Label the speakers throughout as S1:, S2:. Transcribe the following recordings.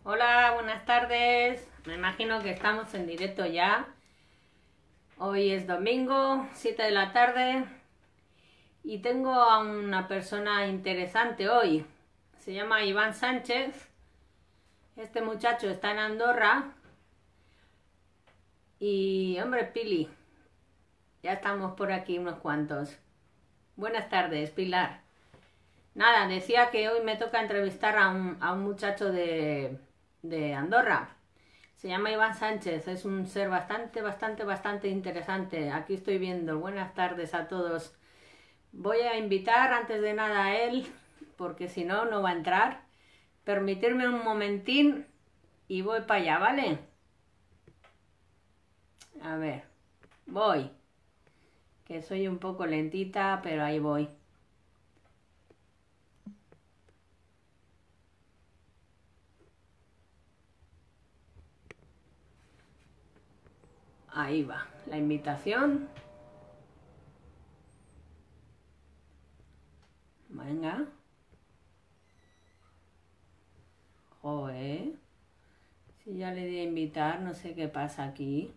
S1: Hola, buenas tardes. Me imagino que estamos en directo ya. Hoy es domingo, 7 de la tarde, y tengo a una persona interesante hoy. Se llama Iván Sánchez. Este muchacho está en Andorra y, hombre, Pili, ya estamos por aquí unos cuantos. Buenas tardes, Pilar. Nada, decía que hoy me toca entrevistar a un muchacho de Andorra. Se llama Iván Sánchez, es un ser bastante interesante. Aquí estoy viendo. Buenas tardes a todos. Voy a invitar antes de nada a él, porque si no, no va a entrar. Permitirme un momentín y voy para allá, ¿vale? A ver, voy. Que soy un poco lentita, pero ahí voy. Ahí va, la invitación. Venga. Joder. Si ya le di a invitar, no sé qué pasa aquí.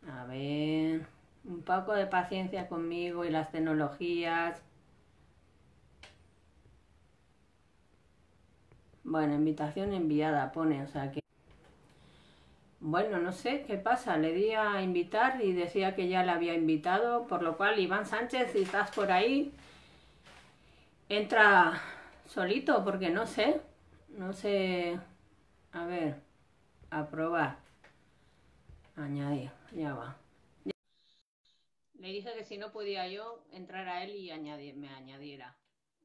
S1: A ver, un poco de paciencia conmigo y las tecnologías. Bueno, invitación enviada pone, o sea que... Bueno, no sé qué pasa, le di a invitar y decía que ya le había invitado, por lo cual Iván Sánchez, si estás por ahí, entra solito, porque no sé, a ver, aprobar, añadir, ya va. Le dije que si no podía yo entrar a él y me añadiera.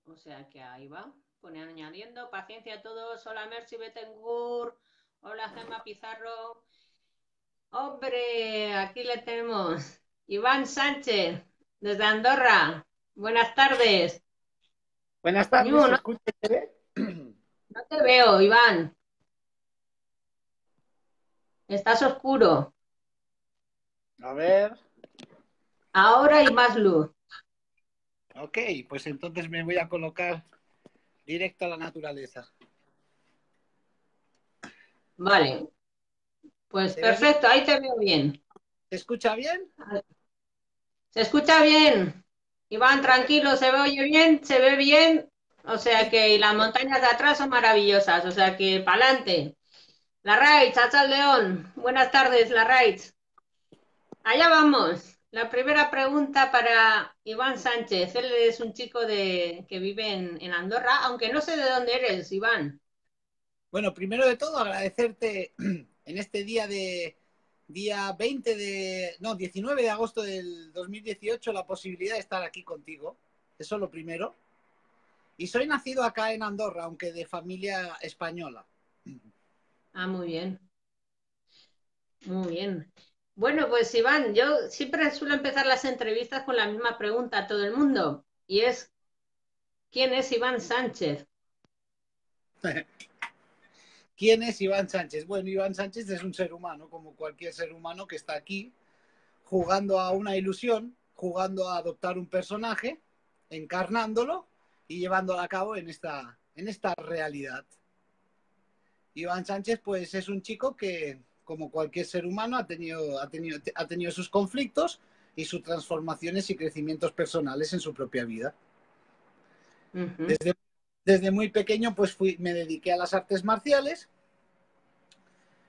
S1: O sea que ahí va. Pone añadiendo. Paciencia a todos. Hola Mercy Betancourt. Hola Gemma Pizarro. Hombre, aquí le tenemos. Iván Sánchez, desde Andorra. Buenas tardes.
S2: Buenas tardes,
S1: No,
S2: ¿se
S1: no,
S2: escucha y se ve?
S1: no te veo, Iván. Estás oscuro.
S2: A ver,
S1: Ahora hay más luz.
S2: ok, pues entonces me voy a colocar directo a la naturaleza.
S1: Vale, pues
S2: ¿Se ve bien?
S1: perfecto, ahí te veo bien.
S2: ¿Se escucha bien?
S1: Se escucha bien. Iván,
S2: Perfecto.
S1: tranquilo, se ve oye bien, se ve bien. O sea
S2: Sí,
S1: que, y las montañas de atrás son maravillosas. O sea que, pa'lante. Larraitz, Hachal León. Buenas tardes, Larraitz. Allá vamos. La primera pregunta para Iván Sánchez. Él es un chico que vive en Andorra, aunque no sé de dónde eres, Iván.
S2: bueno, primero de todo agradecerte en este día 20 no, 19 de agosto del 2018 la posibilidad de estar aquí contigo. Eso es lo primero. Y soy nacido acá en Andorra, aunque de familia española.
S1: Ah, muy bien, muy bien. Bueno, pues Iván, yo siempre suelo empezar las entrevistas con la misma pregunta a todo el mundo, y es, ¿quién es Iván Sánchez?
S2: ¿Quién es Iván Sánchez? Bueno, Iván Sánchez es un ser humano, como cualquier ser humano que está aquí jugando a una ilusión, jugando a adoptar un personaje, encarnándolo y llevándolo a cabo en esta realidad. Iván Sánchez, pues es un chico que, como cualquier ser humano, ha tenido sus conflictos y sus transformaciones y crecimientos personales en su propia vida.
S1: Ujú.
S2: Desde muy pequeño, pues me dediqué a las artes marciales,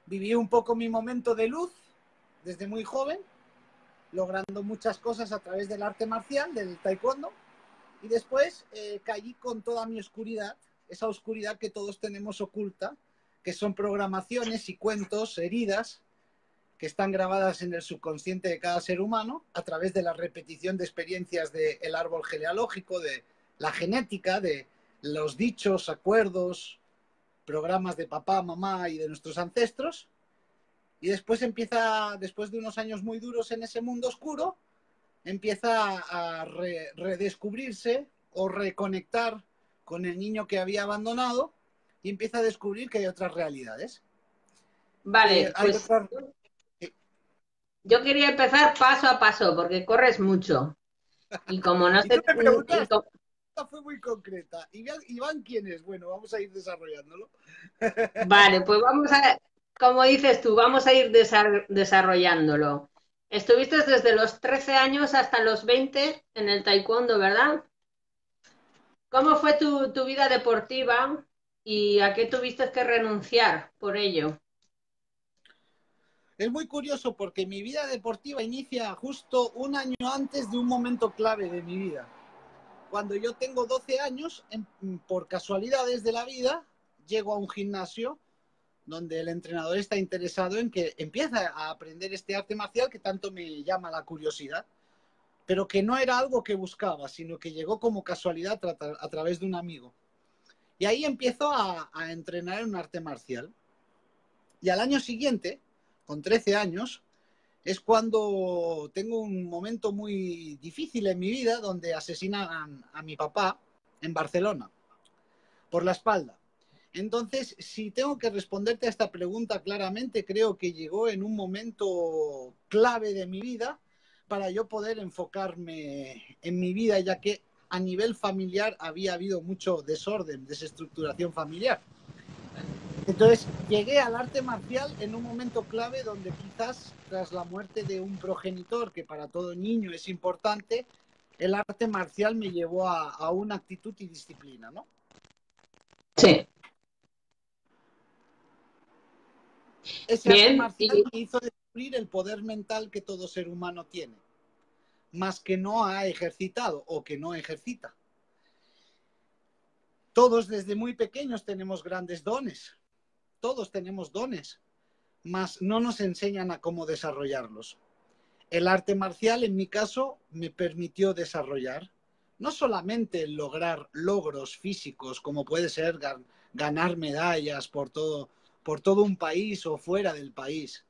S2: viví un poco mi momento de luz desde muy joven, logrando muchas cosas a través del arte marcial, del taekwondo. Y después caí con toda mi oscuridad, esa oscuridad que todos tenemos oculta, que son programaciones y cuentos, heridas, que están grabadas en el subconsciente de cada ser humano a través de la repetición de experiencias del árbol genealógico, de la genética, de los dichos, acuerdos, programas de papá, mamá y de nuestros ancestros. Y después de unos años muy duros en ese mundo oscuro, empieza a redescubrirse o reconectar con el niño que había abandonado y empieza a descubrir que hay otras realidades.
S1: Vale,
S2: Hay
S1: pues
S2: otras...
S1: yo quería empezar paso a paso, porque corres mucho. Y como no
S2: Y tú
S1: sé,
S2: me preguntas, fue muy concreta. Iván, ¿quién es? Bueno, vamos a ir desarrollándolo.
S1: Vale, pues vamos a, como dices tú, vamos a ir desarrollándolo. Estuviste desde los 13 años hasta los 20 en el taekwondo, ¿verdad? ¿Cómo fue tu vida deportiva y a qué tuviste que renunciar por ello?
S2: Es muy curioso porque mi vida deportiva inicia justo un año antes de un momento clave de mi vida. Cuando yo tengo 12 años, por casualidades de la vida, llego a un gimnasio donde el entrenador está interesado en que empiece a aprender este arte marcial que tanto me llama la curiosidad, pero que no era algo que buscaba, sino que llegó como casualidad a través de un amigo. Y ahí empiezo a entrenar en un arte marcial. Y al año siguiente, con 13 años, es cuando tengo un momento muy difícil en mi vida donde asesinan a mi papá en Barcelona, por la espalda. Entonces, si tengo que responderte a esta pregunta claramente, creo que llegó en un momento clave de mi vida para yo poder enfocarme en mi vida, ya que a nivel familiar había habido mucho desorden, desestructuración familiar. Entonces llegué al arte marcial en un momento clave donde quizás tras la muerte de un progenitor, que para todo niño es importante, el arte marcial me llevó a una actitud y disciplina, ¿no?
S1: Sí,
S2: Ese arte
S1: bien,
S2: marcial me hizo descubrir el poder mental que todo ser humano tiene, más que no ha ejercitado o que no ejercita. Todos desde muy pequeños tenemos grandes dones, todos tenemos dones, mas no nos enseñan a cómo desarrollarlos. El arte marcial, en mi caso, me permitió desarrollar no solamente lograr logros físicos, como puede ser ganar medallas por todo un país o fuera del país,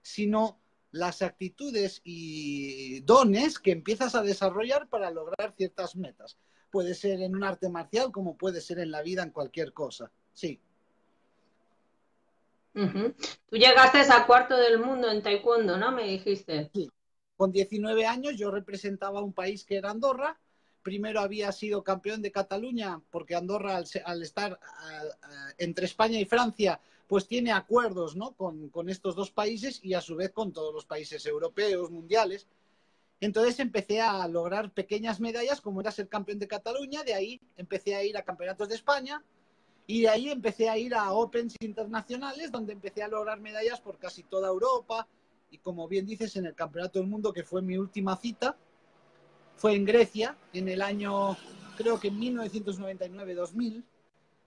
S2: sino las actitudes y dones que empiezas a desarrollar para lograr ciertas metas. Puede ser en un arte marcial como puede ser en la vida, en cualquier cosa. Sí.
S1: Tú llegaste a cuarto del mundo en taekwondo, ¿no? Me dijiste.
S2: Sí. Con 19 años yo representaba un país que era Andorra. Primero había sido campeón de Cataluña porque Andorra, al estar entre España y Francia, pues tiene acuerdos, ¿no? con estos dos países y a su vez con todos los países europeos, mundiales. Entonces empecé a lograr pequeñas medallas, como era ser campeón de Cataluña. De ahí empecé a ir a campeonatos de España y de ahí empecé a ir a Opens internacionales, donde empecé a lograr medallas por casi toda Europa. Y como bien dices, en el Campeonato del Mundo, que fue mi última cita, fue en Grecia, en el año, creo que en 1999-2000.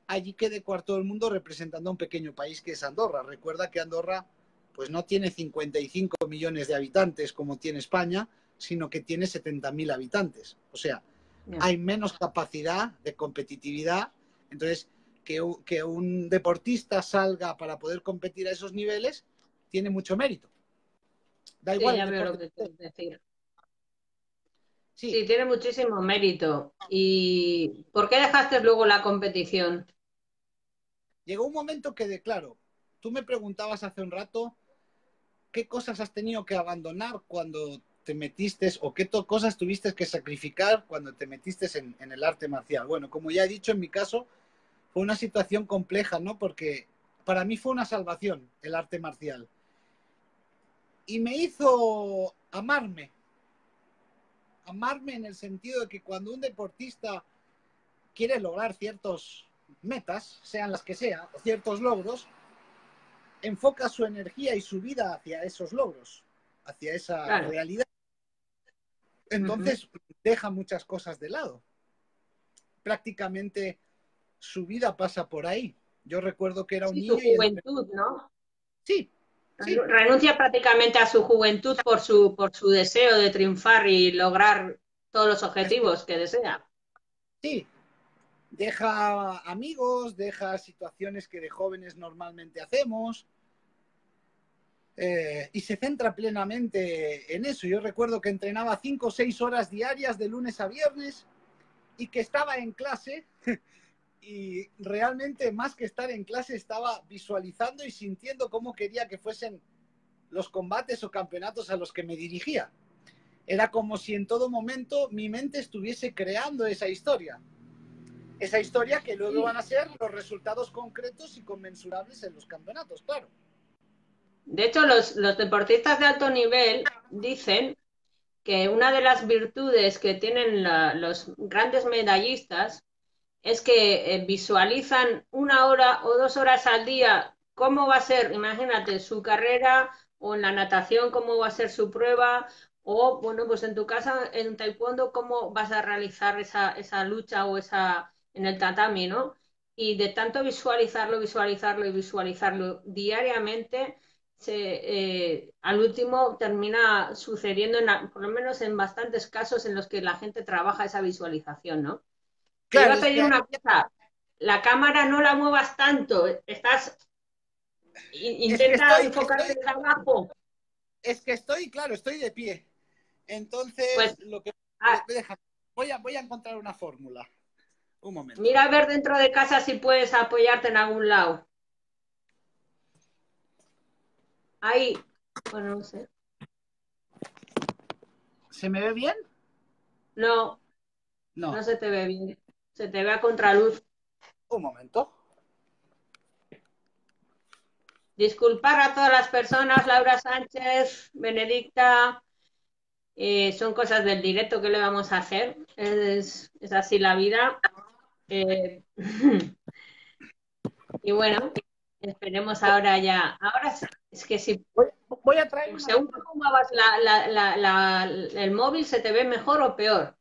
S2: Allí quedé cuarto del mundo representando a un pequeño país que es Andorra. Recuerda que Andorra pues no tiene 55 millones de habitantes como tiene España, sino que tiene 70.000 habitantes. O sea,
S1: Yeah.
S2: hay menos capacidad de competitividad. Entonces, que un deportista salga para poder competir a esos niveles tiene mucho mérito. Da
S1: Sí,
S2: igual el
S1: ya veo lo
S2: deporte.
S1: que quieres decir.
S2: Sí,
S1: Sí, tiene muchísimo mérito. ¿Y por qué dejaste luego la competición?
S2: llegó un momento que, claro, tú me preguntabas hace un rato qué cosas has tenido que abandonar cuando te metiste o qué cosas tuviste que sacrificar cuando te metiste en el arte marcial. Bueno, como ya he dicho, en mi caso fue una situación compleja, ¿no? Porque para mí fue una salvación el arte marcial. Y me hizo amarme en el sentido de que cuando un deportista quiere lograr ciertas metas, sean las que sean, o ciertos logros, enfoca su energía y su vida hacia esos logros, hacia esa
S1: Claro.
S2: realidad.
S1: Ujú.
S2: Entonces deja muchas cosas de lado. Prácticamente su vida pasa por ahí. Yo recuerdo que era un
S1: Sí, su
S2: niño y
S1: juventud, ¿no?
S2: sí, sí,
S1: Renuncia prácticamente a su juventud por su deseo de triunfar y lograr todos los objetivos que desea.
S2: sí. Deja amigos, deja situaciones que de jóvenes normalmente hacemos, y se centra plenamente en eso. Yo recuerdo que entrenaba 5 o 6 horas diarias de lunes a viernes y que estaba en clase y realmente más que estar en clase estaba visualizando y sintiendo cómo quería que fuesen los combates o campeonatos a los que me dirigía. Era como si en todo momento mi mente estuviese creando esa historia. esa historia que luego
S1: Sí.
S2: van a ser los resultados concretos y conmensurables en los campeonatos, claro.
S1: De hecho, los deportistas de alto nivel dicen que una de las virtudes que tienen los grandes medallistas es que visualizan 1 hora o 2 horas al día cómo va a ser, imagínate, su carrera o en la natación, cómo va a ser su prueba, o bueno, pues en tu casa, en taekwondo, cómo vas a realizar esa lucha o esa en el tatami, ¿no? Y de tanto visualizarlo, visualizarlo y visualizarlo diariamente, al último termina sucediendo, por lo menos en bastantes casos en los que la gente trabaja esa visualización, ¿no? Te iba
S2: Claro,
S1: a pedir una cosa, la cámara no la muevas tanto,
S2: es que
S1: intenta enfocarte de abajo.
S2: claro, estoy de pie. Entonces,
S1: Pues
S2: lo que
S1: ah,
S2: deja, voy a encontrar una fórmula. Un momento.
S1: mira a ver dentro de casa si puedes apoyarte en algún lado. Ahí, bueno, no sé.
S2: ¿Se me ve bien?
S1: No,
S2: No.
S1: no se te ve bien. Se te ve a contraluz.
S2: Un momento.
S1: Disculpar a todas las personas, Laura Sánchez, Benedicta, son cosas del directo que le vamos a hacer. Es así la vida. Eh, y bueno, esperemos ahora ya. Ahora es que si
S2: Voy a traer una
S1: según
S2: silla.
S1: cómo muevas el móvil, se te ve mejor o peor.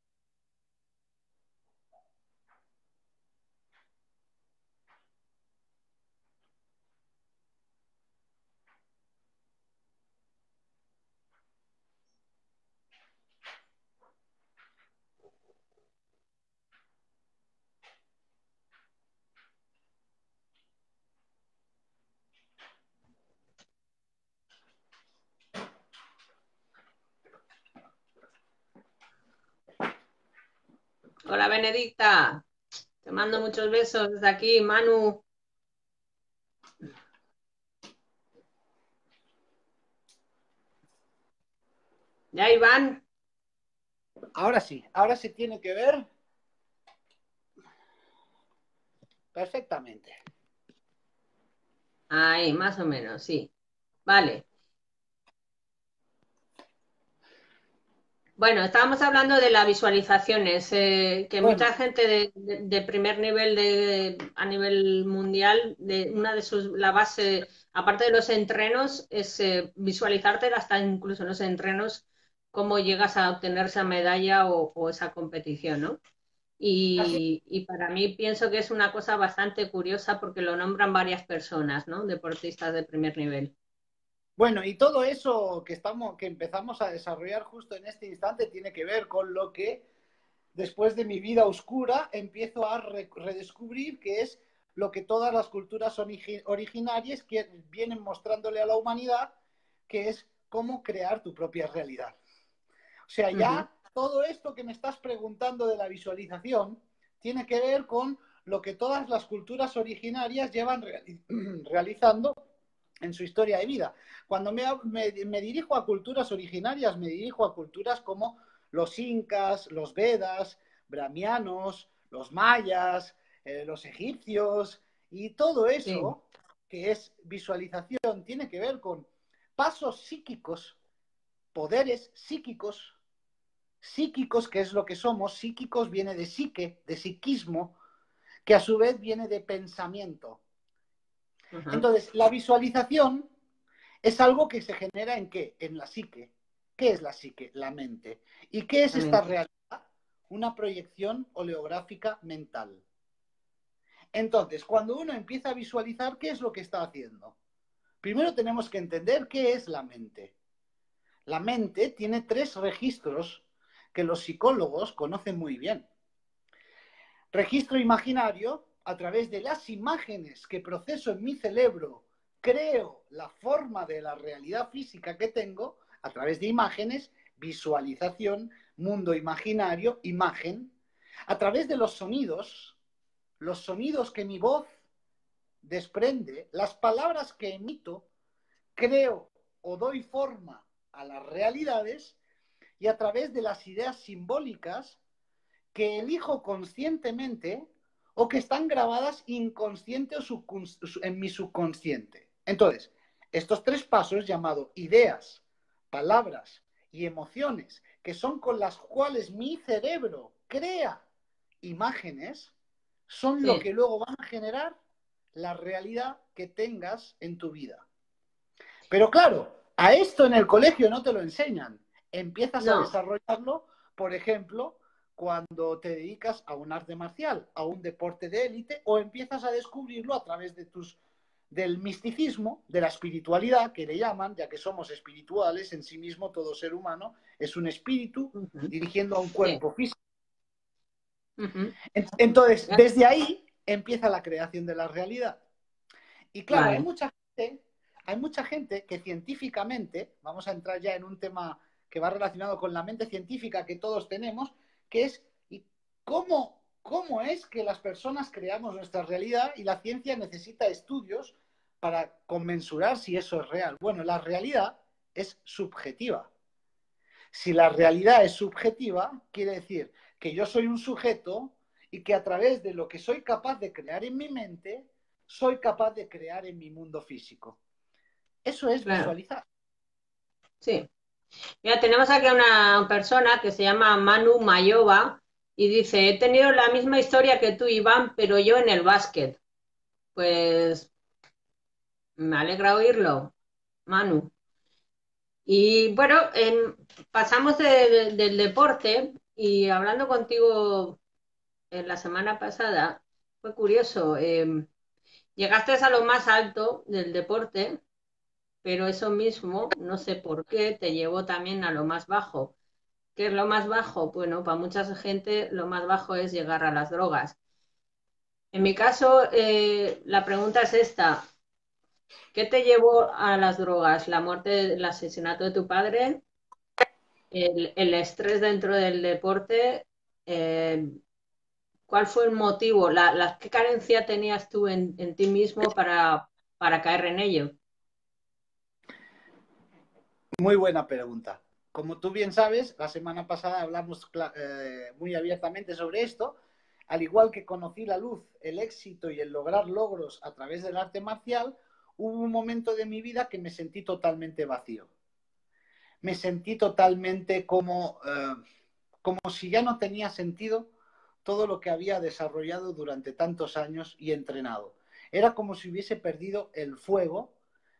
S1: Hola Benedicta, te mando muchos besos desde aquí, Manu. Ya Iván,
S2: Ahora sí tiene que ver perfectamente.
S1: ahí, más o menos, sí. Vale. Bueno, estábamos hablando de las visualizaciones, que
S2: Bueno,
S1: mucha gente de primer nivel a nivel mundial, una de la base, aparte de los entrenos, es visualizarte hasta incluso en los entrenos cómo llegas a obtener esa medalla o esa competición, ¿no?
S2: así.
S1: Y para mí pienso que es una cosa bastante curiosa porque lo nombran varias personas, ¿no? Deportistas de primer nivel.
S2: Bueno, y todo eso que empezamos a desarrollar justo en este instante tiene que ver con lo que después de mi vida oscura empiezo a redescubrir que es lo que todas las culturas originarias vienen mostrándole a la humanidad, que es cómo crear tu propia realidad. O sea,
S1: Ujú.
S2: ya todo esto que me estás preguntando de la visualización tiene que ver con lo que todas las culturas originarias llevan realizando en su historia de vida. Cuando me dirijo a culturas originarias, me dirijo a culturas como los incas, los vedas, brahmianos, los mayas, los egipcios, y todo
S1: Sí,
S2: eso que es visualización tiene que ver con pasos psíquicos, poderes psíquicos, que es lo que somos. Psíquicos viene de psique, de psiquismo, que a su vez viene de pensamiento.
S1: ajá,
S2: Entonces, la visualización es algo que se genera ¿en qué? En la psique. ¿Qué es la psique? La mente. ¿Y qué es esta
S1: también.
S2: realidad? Una proyección oleográfica mental. Entonces, cuando uno empieza a visualizar, ¿qué es lo que está haciendo? Primero tenemos que entender qué es la mente. La mente tiene 3 registros que los psicólogos conocen muy bien. Registro imaginario, a través de las imágenes que proceso en mi cerebro, creo la forma de la realidad física que tengo, a través de imágenes, visualización, mundo imaginario, imagen. A través de los sonidos que mi voz desprende, las palabras que emito, creo o doy forma a las realidades, y a través de las ideas simbólicas que elijo conscientemente o que están grabadas inconsciente o en mi subconsciente. Entonces, estos 3 pasos llamados ideas, palabras y emociones, que son con las cuales mi cerebro crea imágenes, son lo
S1: Sí.
S2: que luego van a generar la realidad que tengas en tu vida. Pero claro, a esto en el colegio no te lo enseñan. Empiezas a
S1: No.
S2: desarrollarlo, por ejemplo, cuando te dedicas a un arte marcial, a un deporte de élite, o empiezas a descubrirlo a través de del misticismo, de la espiritualidad, que le llaman, ya que somos espirituales en sí mismo, todo ser humano es un espíritu
S1: Ujú.
S2: dirigiendo a un
S1: Sí.
S2: cuerpo físico.
S1: Ujú.
S2: Entonces,
S1: Ya.
S2: desde ahí empieza la creación de la realidad. Y claro,
S1: Vale.
S2: hay mucha gente que científicamente, vamos a entrar ya en un tema que va relacionado con la mente científica que todos tenemos, que es cómo es que las personas creamos nuestra realidad, y la ciencia necesita estudios para conmensurar si eso es real. Bueno, la realidad es subjetiva. Si la realidad es subjetiva, quiere decir que yo soy un sujeto y que a través de lo que soy capaz de crear en mi mente, soy capaz de crear en mi mundo físico. Eso es
S1: Claro.
S2: visualizar.
S1: Sí. Mira, tenemos aquí a una persona que se llama Manu Mayoba y dice, he tenido la misma historia que tú, Iván, pero yo en el básquet. Pues me alegra oírlo, Manu. Y bueno, pasamos del deporte y hablando contigo en la semana pasada, fue curioso. Llegaste a lo más alto del deporte, pero eso mismo, no sé por qué, te llevó también a lo más bajo. ¿Qué es lo más bajo? Bueno, para mucha gente lo más bajo es llegar a las drogas. En mi caso, la pregunta es esta. ¿Qué te llevó a las drogas? ¿La muerte, el asesinato de tu padre? ¿El estrés dentro del deporte? Eh, ¿Cuál fue el motivo? ¿Qué carencia tenías tú en ti mismo para caer en ello?
S2: Muy buena pregunta. Como tú bien sabes, la semana pasada hablamos muy abiertamente sobre esto. Al igual que conocí la luz, el éxito y el lograr logros a través del arte marcial, hubo un momento de mi vida que me sentí totalmente vacío. Me sentí totalmente como si ya no tenía sentido todo lo que había desarrollado durante tantos años y entrenado. Era como si hubiese perdido el fuego,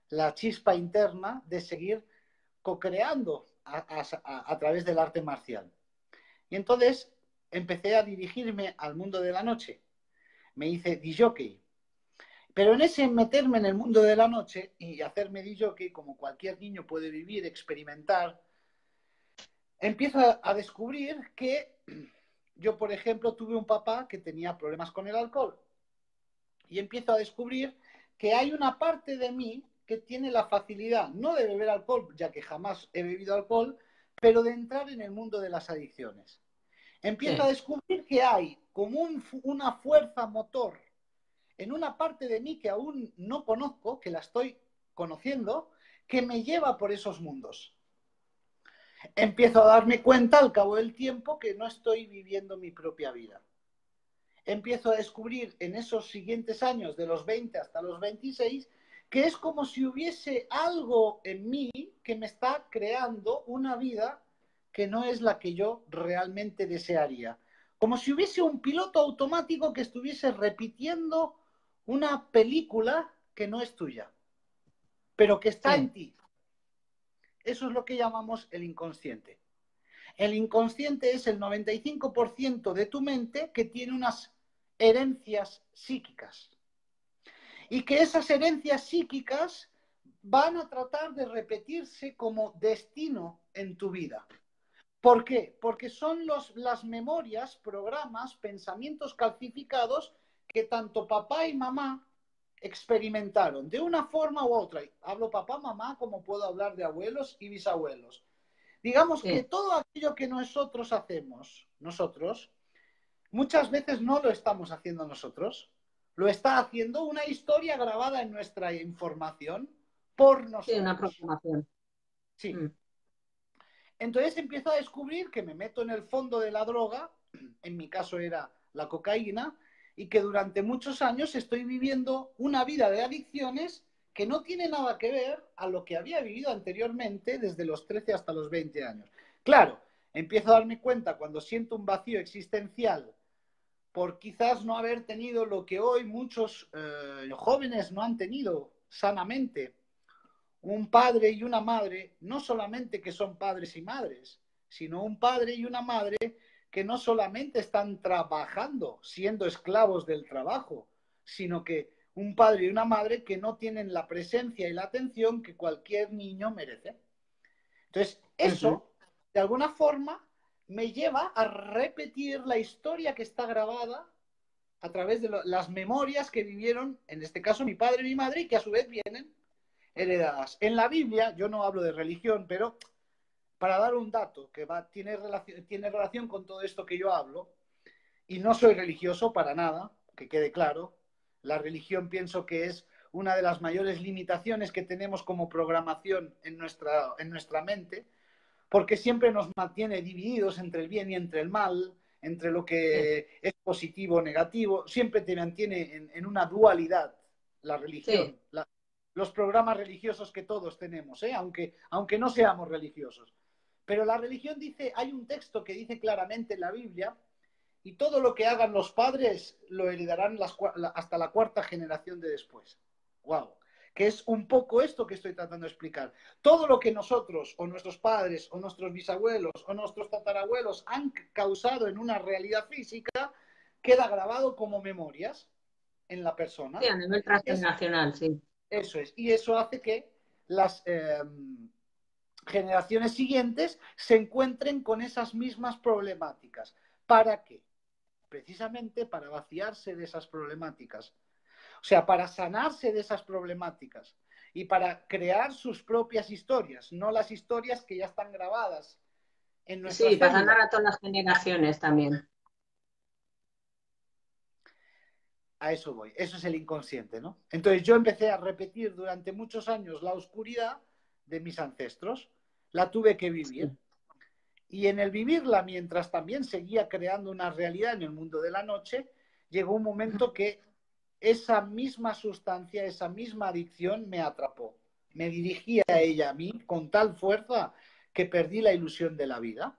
S2: la chispa interna de seguir co-creando a través del arte marcial. Y entonces empecé a dirigirme al mundo de la noche. Me hice disjockey. Pero en ese meterme en el mundo de la noche y hacerme disjockey, como cualquier niño puede vivir, experimentar, empiezo a descubrir que yo, por ejemplo, tuve un papá que tenía problemas con el alcohol. Y empiezo a descubrir que hay una parte de mí que tiene la facilidad, no de beber alcohol, ya que jamás he bebido alcohol, pero de entrar en el mundo de las adicciones. Empiezo a
S1: Sí,
S2: descubrir que hay como una fuerza motor en una parte de mí que aún no conozco, que la estoy conociendo, que me lleva por esos mundos. Empiezo a darme cuenta al cabo del tiempo que no estoy viviendo mi propia vida. Empiezo a descubrir en esos siguientes años, de los 20 hasta los 26, que es como si hubiese algo en mí que me está creando una vida que no es la que yo realmente desearía. Como si hubiese un piloto automático que estuviese repitiendo una película que no es tuya, pero que está
S1: sí,
S2: en ti. Eso es lo que llamamos el inconsciente. El inconsciente es el 95% de tu mente que tiene unas herencias psíquicas. Y que esas herencias psíquicas van a tratar de repetirse como destino en tu vida. ¿Por qué? Porque son las memorias, programas, pensamientos calcificados que tanto papá y mamá experimentaron de una forma u otra. Hablo papá, mamá, como puedo hablar de abuelos y bisabuelos. Digamos que
S1: sí,
S2: todo aquello que nosotros hacemos, muchas veces no lo estamos haciendo nosotros, lo está haciendo una historia grabada en nuestra información por
S1: sí, una
S2: nosotros.
S1: programación.
S2: Sí.
S1: Mm.
S2: Entonces empiezo a descubrir que me meto en el fondo de la droga, en mi caso era la cocaína, y que durante muchos años estoy viviendo una vida de adicciones que no tiene nada que ver a lo que había vivido anteriormente desde los 13 hasta los 20 años. Claro, empiezo a darme cuenta cuando siento un vacío existencial por quizás no haber tenido lo que hoy muchos jóvenes no han tenido sanamente. Un padre y una madre, no solamente que son padres y madres, sino un padre y una madre que no solamente están trabajando, siendo esclavos del trabajo, sino que un padre y una madre que no tienen la presencia y la atención que cualquier niño merece. Entonces, eso, de alguna forma, me lleva a repetir la historia que está grabada a través de las memorias que vivieron, en este caso, mi padre y mi madre, y que a su vez vienen heredadas. En la Biblia, yo no hablo de religión, pero para dar un dato que tiene relación con todo esto que yo hablo, y no soy religioso para nada, que quede claro, la religión pienso que es una de las mayores limitaciones que tenemos como programación en nuestra mente, porque siempre nos mantiene divididos entre el bien y entre el mal, entre lo que es positivo o negativo, siempre te mantiene en una dualidad la religión,
S1: Sí.
S2: los programas religiosos que todos tenemos, aunque no seamos religiosos. Pero la religión dice, hay un texto que dice claramente en la Biblia, y todo lo que hagan los padres lo heredarán hasta la cuarta generación de después. ¡Wow! Que es un poco esto que estoy tratando de explicar. Todo lo que nosotros, o nuestros padres, o nuestros bisabuelos, o nuestros tatarabuelos han causado en una realidad física, queda grabado como memorias en la
S1: Sí,
S2: persona.
S1: a nivel
S2: Es,
S1: transgeneracional, sí.
S2: eso es. Y eso hace que las generaciones siguientes se encuentren con esas mismas problemáticas. ¿Para qué? Precisamente para vaciarse de esas problemáticas. O sea, para sanarse de esas problemáticas y para crear sus propias historias, no las historias que ya están grabadas en
S1: Sí,
S2: nuestras
S1: para
S2: células.
S1: sanar a todas las generaciones también.
S2: A eso voy, eso es el inconsciente, ¿no? Entonces yo empecé a repetir durante muchos años la oscuridad de mis ancestros, la tuve que vivir.
S1: Sí.
S2: Y en el vivirla, mientras también seguía creando una realidad en el mundo de la noche, llegó un momento que esa misma sustancia, esa misma adicción me atrapó. Me dirigía a ella a mí con tal fuerza que perdí la ilusión de la vida.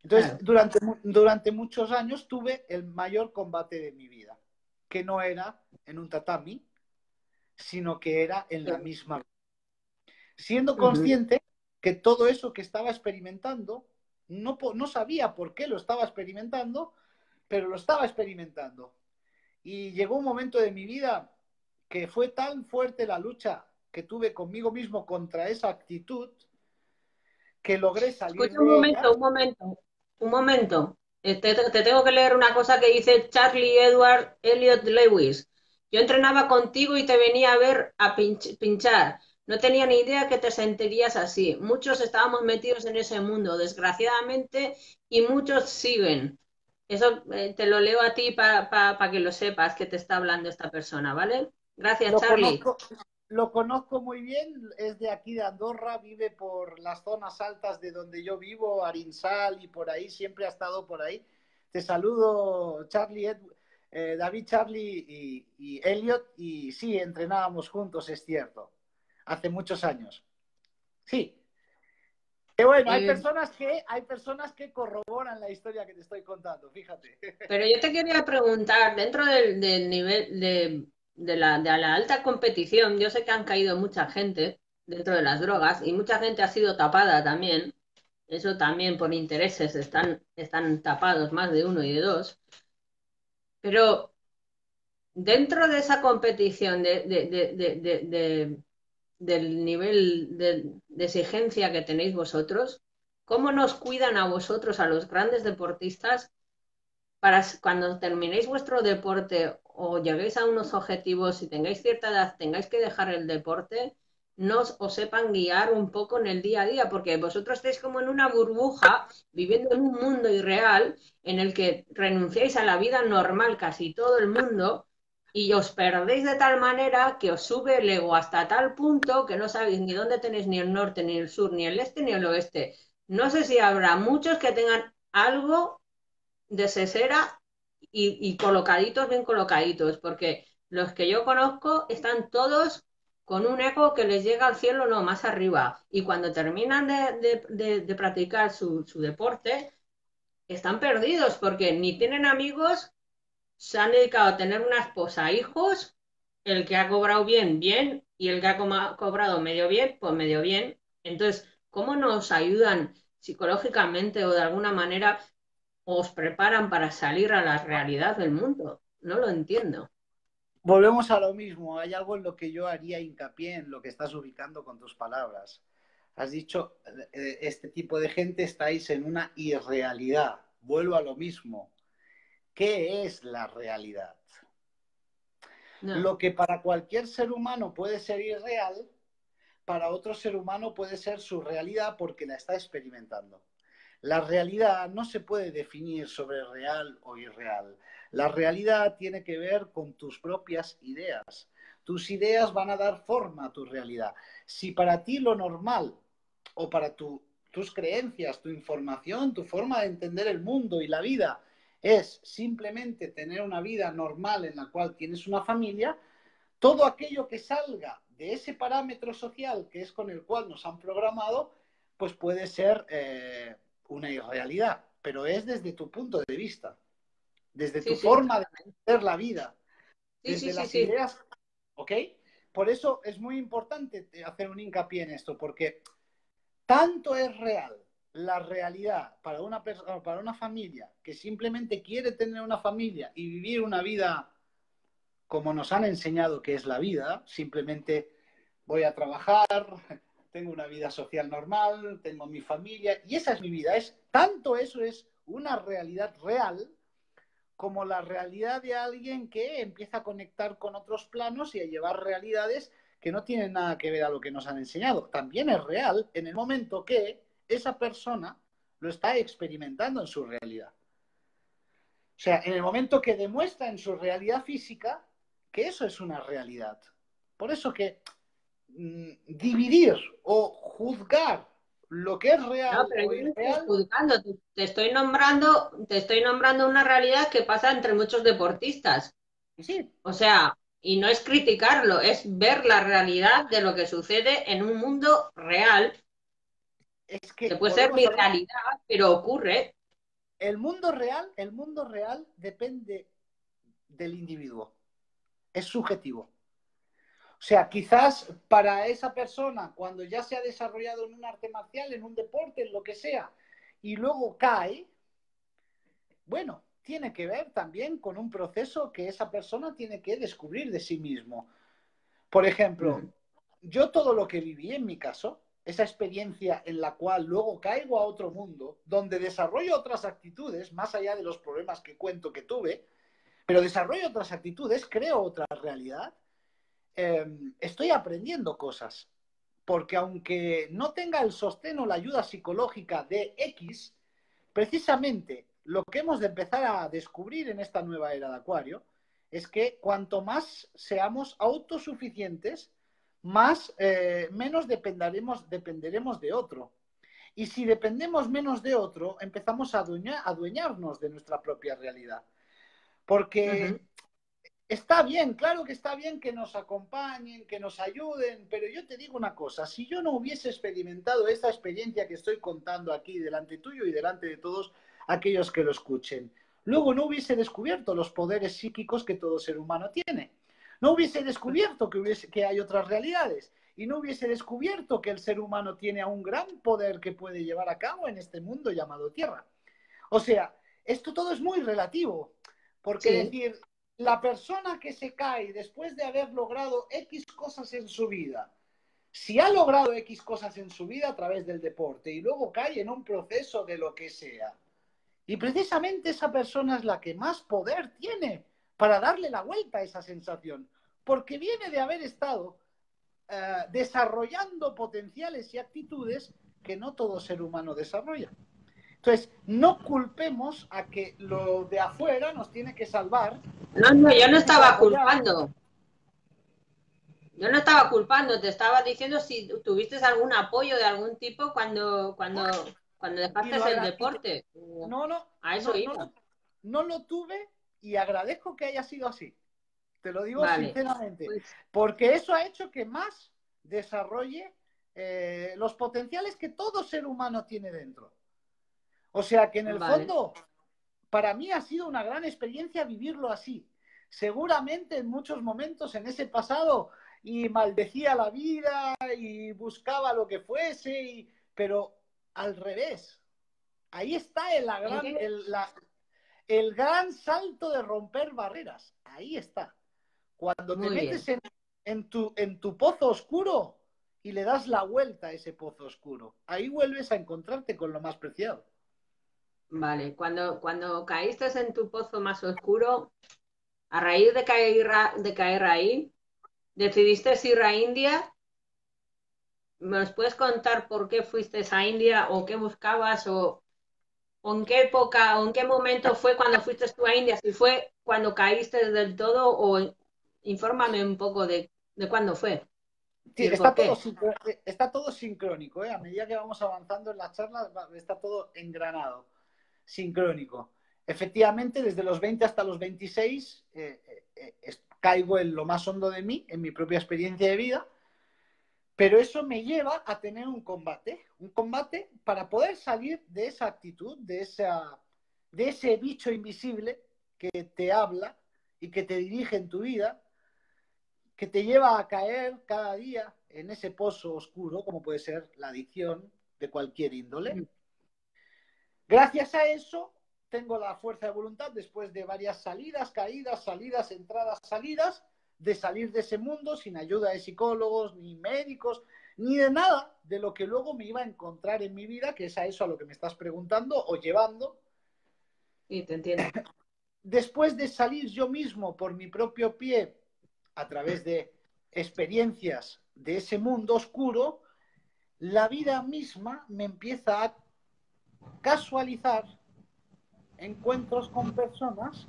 S2: Entonces,
S1: Claro.
S2: durante muchos años tuve el mayor combate de mi vida, que no era en un tatami, sino que era en la misma. Siendo consciente que todo eso que estaba experimentando, no sabía por qué lo estaba experimentando, pero lo estaba experimentando. Y llegó un momento de mi vida que fue tan fuerte la lucha que tuve conmigo mismo contra esa actitud que logré salir
S1: Escucha un
S2: de ella.
S1: momento, un momento, un momento. Te tengo que leer una cosa que dice Charlie Edward Elliot Lewis. Yo entrenaba contigo y te venía a ver a pinchar. No tenía ni idea que te sentirías así. Muchos estábamos metidos en ese mundo, desgraciadamente, y muchos siguen. Eso te lo leo a ti para que lo sepas que te está hablando esta persona, ¿vale? Gracias,
S2: Lo
S1: Charlie.
S2: conozco, lo conozco muy bien, es de aquí de Andorra, vive por las zonas altas de donde yo vivo, Arinsal y por ahí, siempre ha estado por ahí. Te saludo, David, Charlie y Elliot, y sí, entrenábamos juntos, es cierto, hace muchos años. Sí, que bueno,
S1: Eh,
S2: hay personas que corroboran la historia que te estoy contando, fíjate.
S1: Pero yo te quería preguntar, dentro del nivel de la alta competición, yo sé que han caído mucha gente dentro de las drogas y mucha gente ha sido tapada también. Eso también por intereses están tapados más de uno y de dos. Pero dentro de esa competición del nivel de exigencia que tenéis vosotros, ¿cómo nos cuidan a vosotros, a los grandes deportistas? Para cuando terminéis vuestro deporte o lleguéis a unos objetivos y tengáis cierta edad, tengáis que dejar el deporte, no os sepan guiar un poco en el día a día, porque vosotros estáis como en una burbuja, viviendo en un mundo irreal en el que renunciáis a la vida normal casi todo el mundo y os perdéis de tal manera que os sube el ego hasta tal punto que no sabéis ni dónde tenéis ni el norte, ni el sur, ni el este, ni el oeste. No sé si habrá muchos que tengan algo de cesera y colocaditos, bien colocaditos, porque los que yo conozco están todos con un ego que les llega al cielo, no, más arriba. Y cuando terminan de practicar su deporte, están perdidos porque ni tienen amigos, se han dedicado a tener una esposa, hijos, el que ha cobrado bien, bien, y el que ha cobrado medio bien, pues medio bien. Entonces, ¿cómo nos ayudan psicológicamente o de alguna manera os preparan para salir a la realidad del mundo? No lo entiendo.
S2: Volvemos a lo mismo. Hay algo en lo que yo haría hincapié en lo que estás ubicando con tus palabras. Has dicho, este tipo de gente estáis en una irrealidad. Vuelvo a lo mismo. ¿Qué es la realidad?
S1: No.
S2: Lo que para cualquier ser humano puede ser irreal, para otro ser humano puede ser su realidad porque la está experimentando. La realidad no se puede definir sobre real o irreal. La realidad tiene que ver con tus propias ideas. Tus ideas van a dar forma a tu realidad. Si para ti lo normal o para tus creencias, tu información, tu forma de entender el mundo y la vida es simplemente tener una vida normal en la cual tienes una familia, todo aquello que salga de ese parámetro social que es con el cual nos han programado, pues puede ser una irrealidad, pero es desde tu punto de vista, desde
S1: Sí,
S2: tu
S1: sí,
S2: forma de ver la vida,
S1: sí, sí,
S2: desde
S1: sí,
S2: las
S1: sí.
S2: ideas, ¿ok? Por eso es muy importante hacer un hincapié en esto, porque tanto es real la realidad para una familia que simplemente quiere tener una familia y vivir una vida como nos han enseñado que es la vida, simplemente voy a trabajar, tengo una vida social normal, tengo mi familia y esa es mi vida. Es tanto eso es una realidad real como la realidad de alguien que empieza a conectar con otros planos y a llevar realidades que no tienen nada que ver a lo que nos han enseñado. También es real en el momento que esa persona lo está experimentando en su realidad. O sea, en el momento que demuestra en su realidad física que eso es una realidad. Por eso que dividir o juzgar lo que es
S1: No,
S2: real
S1: pero
S2: o
S1: yo no estoy
S2: irreal,
S1: juzgando, te estoy nombrando una realidad que pasa entre muchos deportistas.
S2: sí,
S1: O sea, y no es criticarlo, es ver la realidad de lo que sucede en un mundo real,
S2: es
S1: que
S2: que
S1: puede ser
S2: volvemos
S1: mi
S2: a lo
S1: realidad, pero ocurre.
S2: el mundo real depende del individuo, es subjetivo. O sea, quizás para esa persona, cuando ya se ha desarrollado en un arte marcial, en un deporte, en lo que sea, y luego cae, bueno, tiene que ver también con un proceso que esa persona tiene que descubrir de sí mismo. Por ejemplo,
S1: Mm.
S2: yo todo lo que viví en mi caso, esa experiencia en la cual luego caigo a otro mundo, donde desarrollo otras actitudes, más allá de los problemas que cuento que tuve, pero desarrollo otras actitudes, creo otra realidad, estoy aprendiendo cosas. Porque aunque no tenga el sostén o la ayuda psicológica de X, precisamente lo que hemos de empezar a descubrir en esta nueva era de Acuario es que cuanto más seamos autosuficientes, menos dependeremos de otro. Y si dependemos menos de otro, empezamos a adueñarnos de nuestra propia realidad.
S1: Ujú.
S2: Porque está bien, claro que está bien que nos acompañen, que nos ayuden, pero yo te digo una cosa, si yo no hubiese experimentado esta experiencia que estoy contando aquí delante tuyo y delante de todos aquellos que lo escuchen, luego no hubiese descubierto los poderes psíquicos que todo ser humano tiene. No hubiese descubierto que hay otras realidades y no hubiese descubierto que el ser humano tiene un gran poder que puede llevar a cabo en este mundo llamado Tierra. O sea, esto todo es muy relativo, porque
S1: Sí,
S2: decir, la persona que se cae después de haber logrado X cosas en su vida, si ha logrado X cosas en su vida a través del deporte y luego cae en un proceso de lo que sea, y precisamente esa persona es la que más poder tiene para darle la vuelta a esa sensación, porque viene de haber estado desarrollando potenciales y actitudes que no todo ser humano desarrolla. Entonces, no culpemos a que lo de afuera nos tiene que salvar
S1: no,
S2: y
S1: no,
S2: nos
S1: yo no
S2: tiene que
S1: estaba
S2: apoyar.
S1: culpando, yo no estaba culpando, te estaba diciendo si tuviste algún apoyo de algún tipo cuando
S2: Y
S1: dejaste
S2: lo
S1: el
S2: agra y te,
S1: deporte.
S2: no, no,
S1: A eso
S2: no,
S1: iba.
S2: no lo tuve y agradezco que haya sido así. Te lo digo
S1: Vale.
S2: sinceramente,
S1: Pues,
S2: porque eso ha hecho que más desarrolle los potenciales que todo ser humano tiene dentro. O sea que en el
S1: vale.
S2: fondo, para mí ha sido una gran experiencia vivirlo así. Seguramente en muchos momentos en ese pasado y maldecía la vida y buscaba lo que fuese, pero al revés. Ahí está
S1: ¿En qué?
S2: el gran salto de romper barreras. Ahí está. Cuando te
S1: Muy
S2: metes
S1: bien.
S2: en tu pozo oscuro y le das la vuelta a ese pozo oscuro, ahí vuelves a encontrarte con lo más preciado.
S1: Vale. Cuando caíste en tu pozo más oscuro, a raíz de caer ahí, decidiste ir a India. ¿Nos puedes contar por qué fuiste a India o qué buscabas o en qué época o en qué momento fue cuando fuiste tú a India? Si fue cuando caíste del todo o infórmame un poco de cuándo fue
S2: Sí,
S1: y el por qué.
S2: está todo sincrónico, ¿eh? A medida que vamos avanzando en las charlas, está todo engranado, sincrónico. Efectivamente, desde los 20 hasta los 26 caigo en lo más hondo de mí, en mi propia experiencia de vida, pero eso me lleva a tener un combate para poder salir de esa actitud, de ese bicho invisible que te habla y que te dirige en tu vida, que te lleva a caer cada día en ese pozo oscuro, como puede ser la adicción de cualquier índole.
S1: Mm.
S2: Gracias a eso, tengo la fuerza de voluntad, después de varias salidas, caídas, salidas, entradas, salidas, de salir de ese mundo sin ayuda de psicólogos, ni médicos, ni de nada de lo que luego me iba a encontrar en mi vida, que es a eso a lo que me estás preguntando o llevando.
S1: Sí, te entiendo.
S2: Después de salir yo mismo por mi propio pie a través de experiencias de ese mundo oscuro, la vida misma me empieza a casualizar encuentros con personas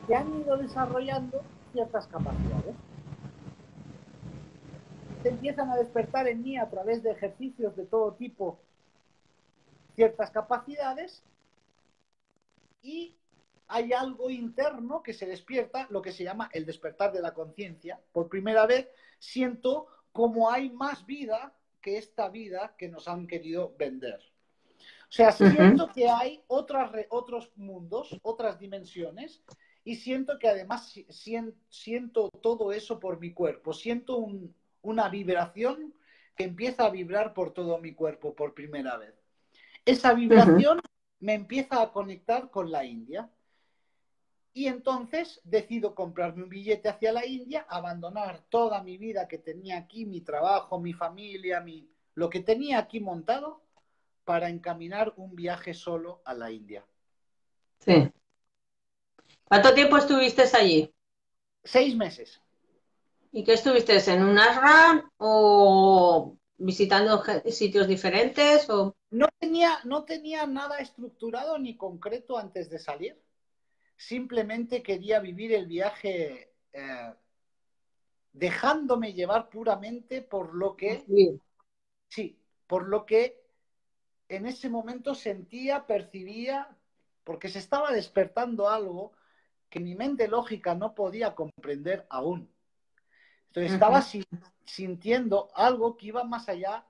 S2: que han ido desarrollando ciertas capacidades. Se empiezan a despertar en mí a través de ejercicios de todo tipo ciertas capacidades y hay algo interno que se despierta, lo que se llama el despertar de la conciencia. Por primera vez siento como hay más vida que esta vida que nos han querido vender. O sea,
S1: Ujú.
S2: siento que hay otros mundos, otras dimensiones, y siento que además siento todo eso por mi cuerpo. Siento una vibración que empieza a vibrar por todo mi cuerpo por primera vez. Esa
S1: Ujú.
S2: vibración me empieza a conectar con la India. Y entonces decido comprarme un billete hacia la India, abandonar toda mi vida que tenía aquí, mi trabajo, mi familia, lo que tenía aquí montado, para encaminar un viaje solo a la India.
S1: Sí. ¿Cuánto tiempo estuviste allí?
S2: 6 meses.
S1: ¿Y qué estuviste en un ashram o visitando sitios diferentes o
S2: No tenía nada estructurado ni concreto antes de salir. Simplemente quería vivir el viaje dejándome llevar puramente por lo que,
S1: sí.
S2: sí, por lo que en ese momento sentía, percibía, porque se estaba despertando algo que mi mente lógica no podía comprender aún. Entonces estaba
S1: Ujú.
S2: sintiendo algo que iba más allá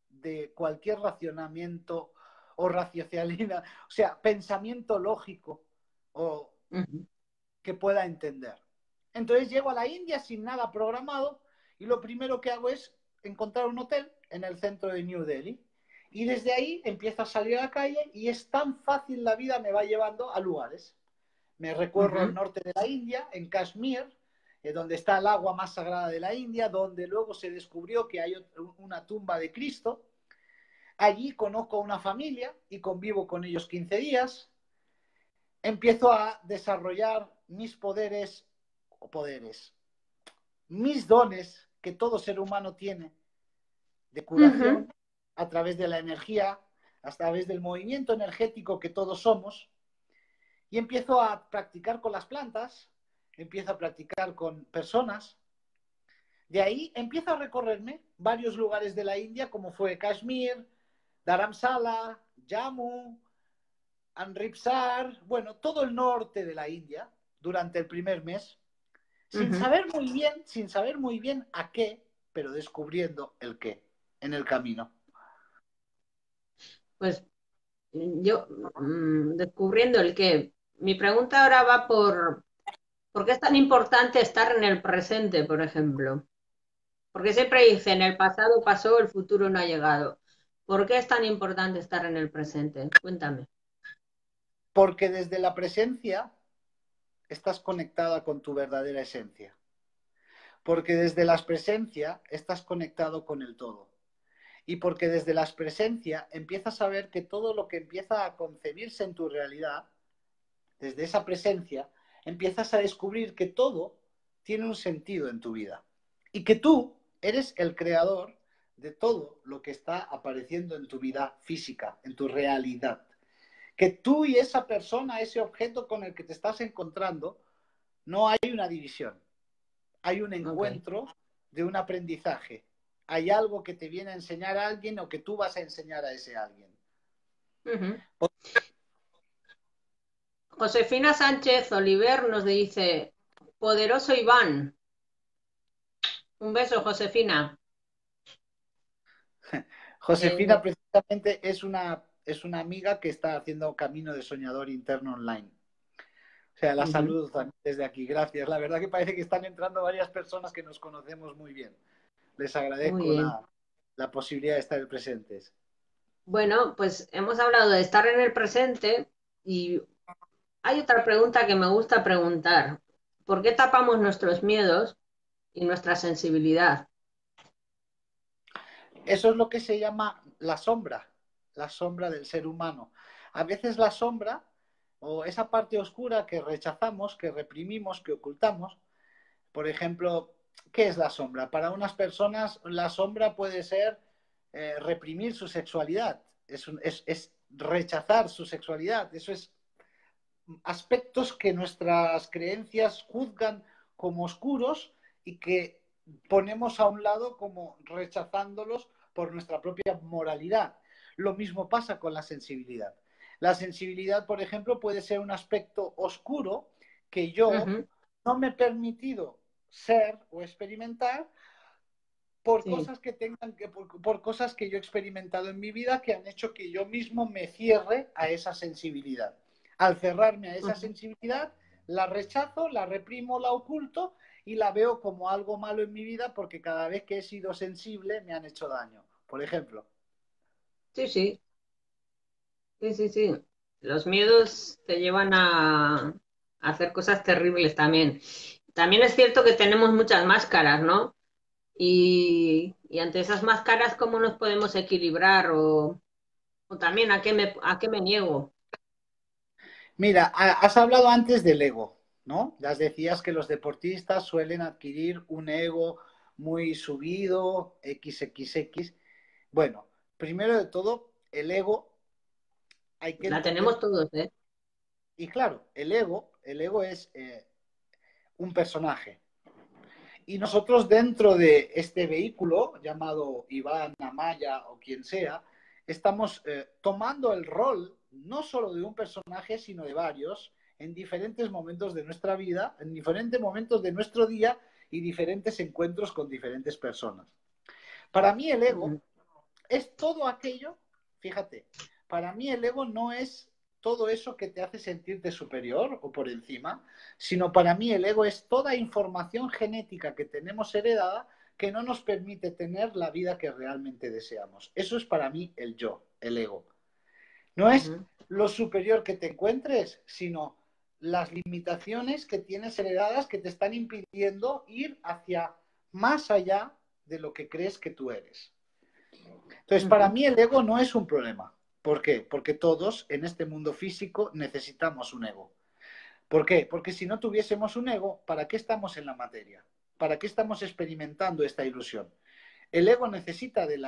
S2: de cualquier racionamiento o raciocinalidad, o sea, pensamiento lógico o
S1: Ujú.
S2: que pueda entender. Entonces llego a la India sin nada programado y lo primero que hago es encontrar un hotel en el centro de New Delhi. Y desde ahí empiezo a salir a la calle y es tan fácil, la vida me va llevando a lugares. Me recorro el
S1: Ujú.
S2: norte de la India, en Kashmir, donde está el agua más sagrada de la India, donde luego se descubrió que hay una tumba de Cristo. Allí conozco a una familia y convivo con ellos 15 días. Empiezo a desarrollar mis dones que todo ser humano tiene de
S1: Ujú.
S2: curación a través de la energía, a través del movimiento energético que todos somos, y empiezo a practicar con las plantas, empiezo a practicar con personas. De ahí empiezo a recorrerme varios lugares de la India, como fue Kashmir, Dharamsala, Jammu, Amritsar, bueno, todo el norte de la India durante el primer mes,
S1: Ujú.
S2: sin saber muy bien a qué, pero descubriendo el qué en el camino.
S1: Pues yo, descubriendo el qué. Mi pregunta ahora va ¿por qué es tan importante estar en el presente, por ejemplo? Porque siempre dicen, el pasado pasó, el futuro no ha llegado. ¿Por qué es tan importante estar en el presente? Cuéntame.
S2: Porque desde la presencia estás conectada con tu verdadera esencia. Porque desde la presencia estás conectado con el todo. Y porque desde la presencia empiezas a ver que todo lo que empieza a concebirse en tu realidad, desde esa presencia, empiezas a descubrir que todo tiene un sentido en tu vida. Y que tú eres el creador de todo lo que está apareciendo en tu vida física, en tu realidad. Que tú y esa persona, ese objeto con el que te estás encontrando, no hay una división. Hay un
S1: Ok.
S2: encuentro de un aprendizaje. Hay algo que te viene a enseñar a alguien o que tú vas a enseñar a ese alguien.
S1: Ujú. Josefina Sánchez Oliver nos dice, poderoso Iván. Un beso, Josefina.
S2: Josefina
S1: Eh,
S2: precisamente es una amiga que está haciendo camino de soñador interno online. O sea, la
S1: ujú.
S2: salud también desde aquí. Gracias. La verdad que parece que están entrando varias personas que nos conocemos muy bien. Les
S1: Muy
S2: agradezco
S1: bien.
S2: la posibilidad de estar presentes.
S1: Bueno, pues hemos hablado de estar en el presente y hay otra pregunta que me gusta preguntar. ¿Por qué tapamos nuestros miedos y nuestra sensibilidad?
S2: Eso es lo que se llama la sombra del ser humano. A veces la sombra o esa parte oscura que rechazamos, que reprimimos, que ocultamos. Por ejemplo, ¿qué es la sombra? Para unas personas la sombra puede ser reprimir su sexualidad, es rechazar su sexualidad. Eso es aspectos que nuestras creencias juzgan como oscuros y que ponemos a un lado como rechazándolos por nuestra propia moralidad. Lo mismo pasa con la sensibilidad. La sensibilidad, por ejemplo, puede ser un aspecto oscuro que yo
S1: Ujú.
S2: no me he permitido ser o experimentar por
S1: Sí.
S2: cosas que por cosas que yo he experimentado en mi vida que han hecho que yo mismo me cierre a esa sensibilidad. Al cerrarme a esa
S1: Ujú.
S2: sensibilidad, la rechazo, la reprimo, la oculto y la veo como algo malo en mi vida porque cada vez que he sido sensible me han hecho daño. Por ejemplo,
S1: Sí, sí, sí, sí, sí. Los miedos te llevan a hacer cosas terribles también. También es cierto que tenemos muchas máscaras, ¿no? Y ante esas máscaras, ¿cómo nos podemos equilibrar? O también, a qué me niego?
S2: mira, has hablado antes del ego, ¿no? Las decías que los deportistas suelen adquirir un ego muy subido, XXX. Bueno, primero de todo, el ego hay que
S1: La
S2: entender,
S1: tenemos todos, ¿eh?
S2: y claro, el ego es un personaje. Y nosotros dentro de este vehículo, llamado Iván, Amaya o quien sea, estamos tomando el rol no solo de un personaje, sino de varios, en diferentes momentos de nuestra vida, en diferentes momentos de nuestro día y diferentes encuentros con diferentes personas. Para mí el ego
S1: Ujú.
S2: es todo aquello, fíjate, para mí el ego no es todo eso que te hace sentirte superior o por encima, sino para mí el ego es toda información genética que tenemos heredada que no nos permite tener la vida que realmente deseamos. Eso es para mí el yo, el ego. No es
S1: Ujú.
S2: lo superior que te encuentres, sino las limitaciones que tienes heredadas que te están impidiendo ir hacia más allá de lo que crees que tú eres. Entonces, para
S1: Ujú.
S2: mí el ego no es un problema. ¿Por qué? Porque todos en este mundo físico necesitamos un ego. ¿Por qué? Porque si no tuviésemos un ego, ¿para qué estamos en la materia? ¿Para qué estamos experimentando esta ilusión? El ego necesita del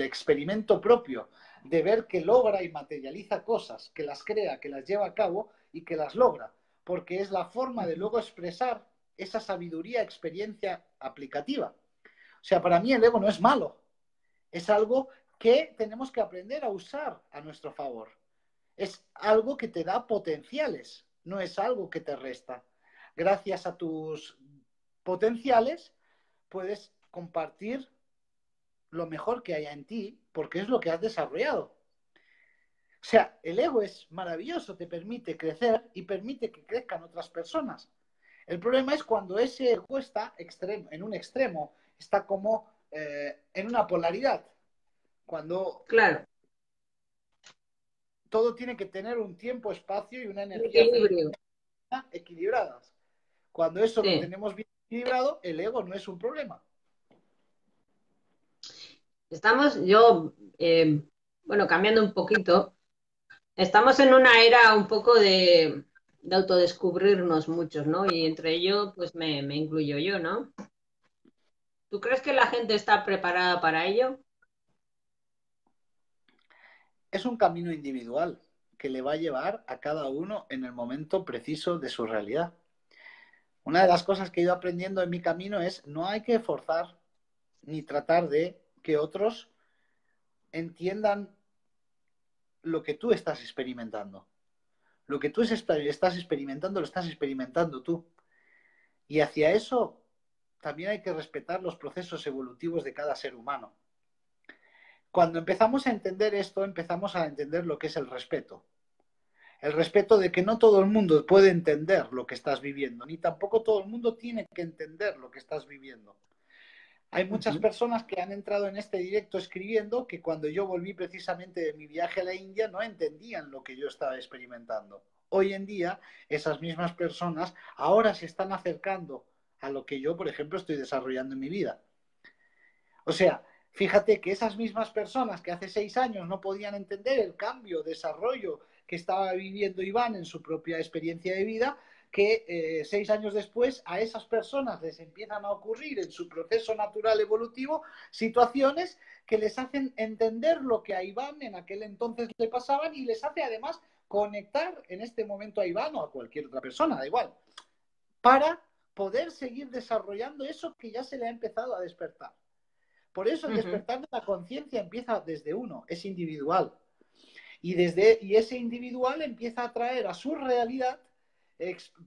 S2: experimento propio, de ver que logra y materializa cosas, que las crea, que las lleva a cabo y que las logra, porque es la forma de
S1: Ujú.
S2: luego expresar esa sabiduría, experiencia aplicativa. O sea, para mí el ego no es malo, es algo que tenemos que aprender a usar a nuestro favor. Es algo que te da potenciales, no es algo que te resta. Gracias a tus potenciales puedes compartir lo mejor que haya en ti porque es lo que has desarrollado. O sea, el ego es maravilloso, te permite crecer y permite que crezcan otras personas. El problema es cuando ese ego está en un extremo, está como en una polaridad. Cuando
S1: Claro,
S2: todo tiene que tener un tiempo, espacio y una
S1: un
S2: energía
S1: equilibrio.
S2: femenina equilibradas. Cuando eso lo
S1: Sí.
S2: tenemos bien equilibrado, el ego no es un problema.
S1: Estamos, yo, bueno, cambiando un poquito, estamos en una era un poco de autodescubrirnos muchos, ¿no? Y entre ello, pues me incluyo yo, ¿no? ¿Tú crees que la gente está preparada para ello?
S2: Es un camino individual que le va a llevar a cada uno en el momento preciso de su realidad. Una de las cosas que he ido aprendiendo en mi camino es no hay que forzar ni tratar de que otros entiendan lo que tú estás experimentando. Lo que tú estás experimentando, lo estás experimentando tú. Y hacia eso también hay que respetar los procesos evolutivos de cada ser humano. Cuando empezamos a entender esto, empezamos a entender lo que es el respeto. El respeto de que no todo el mundo puede entender lo que estás viviendo, ni tampoco todo el mundo tiene que entender lo que estás viviendo. Hay muchas
S1: Ujú.
S2: personas que han entrado en este directo escribiendo que cuando yo volví precisamente de mi viaje a la India no entendían lo que yo estaba experimentando. Hoy en día, esas mismas personas ahora se están acercando a lo que yo, por ejemplo, estoy desarrollando en mi vida. O sea, fíjate que esas mismas personas que hace 6 años no podían entender el cambio, desarrollo que estaba viviendo Iván en su propia experiencia de vida, que 6 años después a esas personas les empiezan a ocurrir en su proceso natural evolutivo situaciones que les hacen entender lo que a Iván en aquel entonces le pasaban y les hace además conectar en este momento a Iván o a cualquier otra persona, da igual, para poder seguir desarrollando eso que ya se le ha empezado a despertar. Por eso el
S1: Ujú.
S2: despertar de la conciencia empieza desde uno, es individual. Y ese individual empieza a traer a su realidad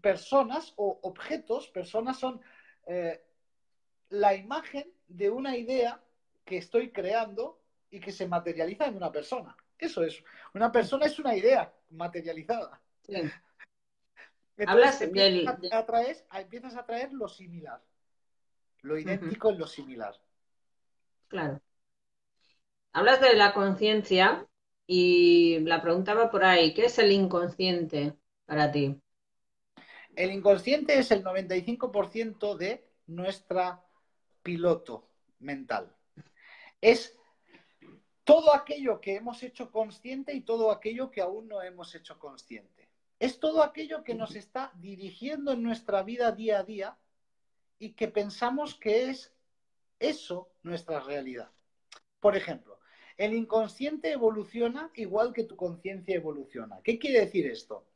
S2: personas o objetos. Personas son eh, la imagen de una idea que estoy creando y que se materializa en una persona. Eso es. Una persona es una idea materializada.
S1: Sí.
S2: Entonces
S1: Hablas del...
S2: empiezas a traer lo similar, lo
S1: Ujú.
S2: idéntico en lo similar.
S1: Claro. Hablas de la conciencia y la pregunta va por ahí, ¿qué es el inconsciente para ti?
S2: El inconsciente es el 95% de nuestra piloto mental. Es todo aquello que hemos hecho consciente y todo aquello que aún no hemos hecho consciente. Es todo aquello que nos está dirigiendo en nuestra vida día a día y que pensamos que es eso nuestra realidad. Por ejemplo, el inconsciente evoluciona igual que tu conciencia evoluciona. ¿Qué quiere decir esto?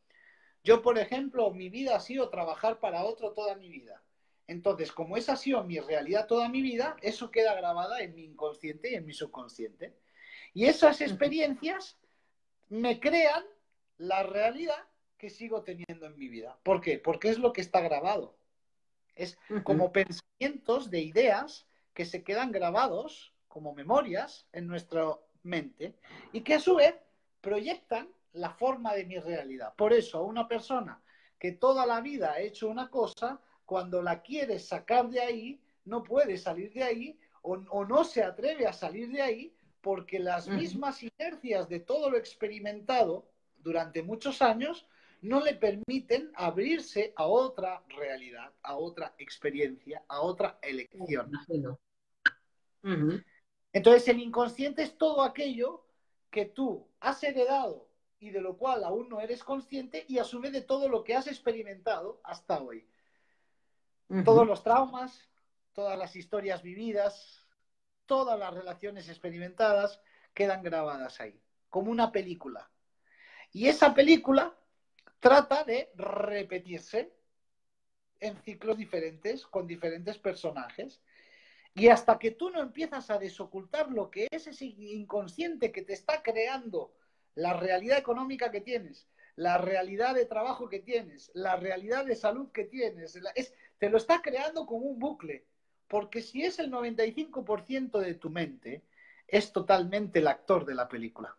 S2: Yo, por ejemplo, mi vida ha sido trabajar para otro toda mi vida. Entonces, como esa ha sido mi realidad toda mi vida, eso queda grabada en mi inconsciente y en mi subconsciente. Y esas
S1: Ujú.
S2: experiencias me crean la realidad que sigo teniendo en mi vida. ¿Por qué? Porque es lo que está grabado. Es
S1: Ujú.
S2: como pensamientos de ideas que se quedan grabados como memorias en nuestra mente y que a su vez proyectan la forma de mi realidad. Por eso, una persona que toda la vida ha hecho una cosa, cuando la quiere sacar de ahí, no puede salir de ahí o no se atreve a salir de ahí porque las
S1: Ujú.
S2: mismas inercias de todo lo experimentado durante muchos años no le permiten abrirse a otra realidad, a otra experiencia, a otra
S1: Me
S2: elección.
S1: imagino. Ujú.
S2: Entonces, el inconsciente es todo aquello que tú has heredado y de lo cual aún no eres consciente y a su vez de todo lo que has experimentado hasta hoy. Todos
S1: Ujú.
S2: los traumas, todas las historias vividas, todas las relaciones experimentadas quedan grabadas ahí, como una película. Y esa película trata de repetirse en ciclos diferentes, con diferentes personajes. Y hasta que tú no empiezas a desocultar lo que es ese inconsciente que te está creando la realidad económica que tienes, la realidad de trabajo que tienes, la realidad de salud que tienes, te lo está creando como un bucle. Porque si es el 95% de tu mente, es totalmente el actor de la película.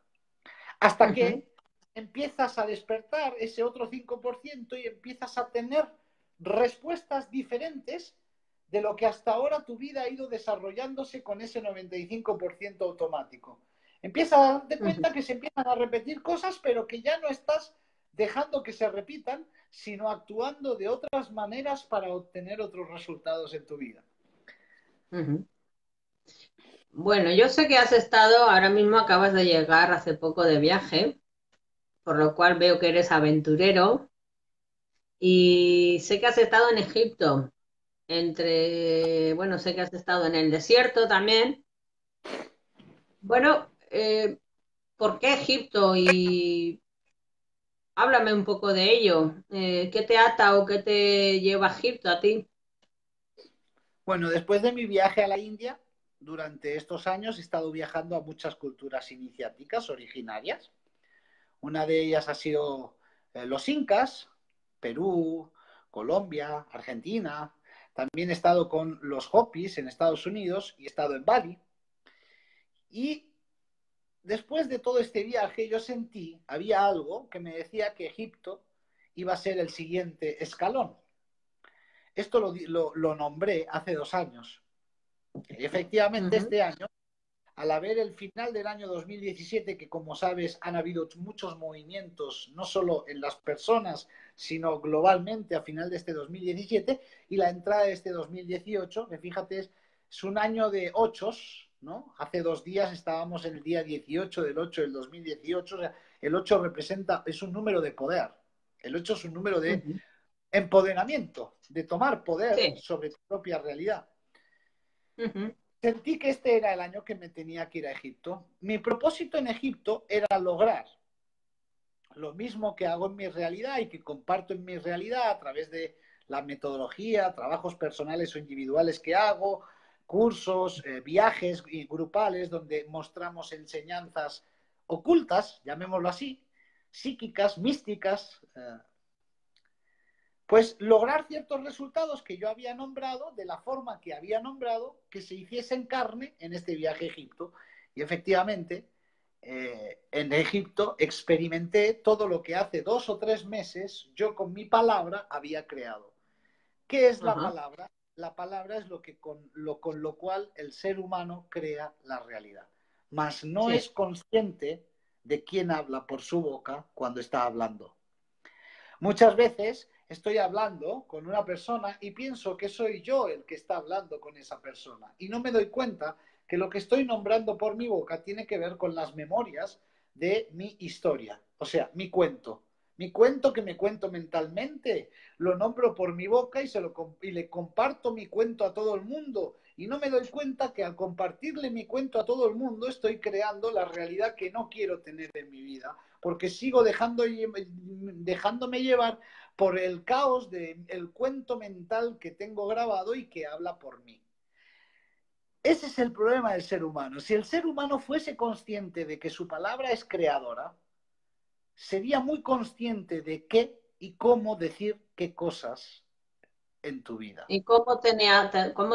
S2: Hasta
S1: Ujú,
S2: que empiezas a despertar ese otro 5% y empiezas a tener respuestas diferentes de lo que hasta ahora tu vida ha ido desarrollándose con ese 95% automático. Empiezas a darte
S1: ujú,
S2: cuenta que se empiezan a repetir cosas, pero que ya no estás dejando que se repitan, sino actuando de otras maneras para obtener otros resultados en tu vida.
S1: ujú. Bueno, yo sé que has estado, ahora mismo acabas de llegar hace poco de viaje, por lo cual veo que eres aventurero y sé que has estado en Egipto, bueno, sé que has estado en el desierto también. Bueno, ¿por qué Egipto? Y háblame un poco de ello. ¿Qué te ata o qué te lleva a Egipto a ti?
S2: Bueno, después de mi viaje a la India, durante estos años he estado viajando a muchas culturas iniciáticas originarias. Una de ellas ha sido los incas, Perú, Colombia, Argentina. También he estado con los Hopis en Estados Unidos y he estado en Bali. Y después de todo este viaje yo sentí, había algo que me decía que Egipto iba a ser el siguiente escalón. Esto lo nombré hace 2 años. Y efectivamente
S1: Ujú,
S2: este año, al haber el final del año 2017, que como sabes han habido muchos movimientos, no solo en las personas, sino globalmente a final de este 2017, y la entrada de este 2018, que fíjate, es un año de ochos, ¿no? Hace 2 días estábamos en el día 18 del 8 del 2018, o sea, el 8 representa, es un número de poder, el 8 es un número de
S1: ujú.
S2: empoderamiento, de tomar poder
S1: Sí.
S2: sobre tu propia realidad.
S1: Ujú,
S2: Sentí que este era el año que me tenía que ir a Egipto. Mi propósito en Egipto era lograr lo mismo que hago en mi realidad y que comparto en mi realidad a través de la metodología, trabajos personales o individuales que hago, cursos, viajes y grupales donde mostramos enseñanzas ocultas, llamémoslo así, psíquicas, místicas, pues lograr ciertos resultados que yo había nombrado, de la forma que había nombrado, que se hiciesen carne en este viaje a Egipto. Y efectivamente, en Egipto experimenté todo lo que hace 2 o 3 meses yo con mi palabra había creado. ¿Qué es la
S1: ajá,
S2: palabra? La palabra es lo que con lo cual el ser humano crea la realidad. Mas no
S1: sí.
S2: es consciente de quién habla por su boca cuando está hablando. Muchas veces estoy hablando con una persona y pienso que soy yo el que está hablando con esa persona y no me doy cuenta que lo que estoy nombrando por mi boca tiene que ver con las memorias de mi historia, o sea, mi cuento. Mi cuento que me cuento mentalmente, lo nombro por mi boca y le comparto mi cuento a todo el mundo. Y no me doy cuenta que al compartirle mi cuento a todo el mundo estoy creando la realidad que no quiero tener en mi vida, porque sigo dejándome llevar por el caos del cuento mental que tengo grabado y que habla por mí. Ese es el problema del ser humano. Si el ser humano fuese consciente de que su palabra es creadora, sería muy consciente de qué y cómo decir qué cosas en tu vida.
S1: ¿Y cómo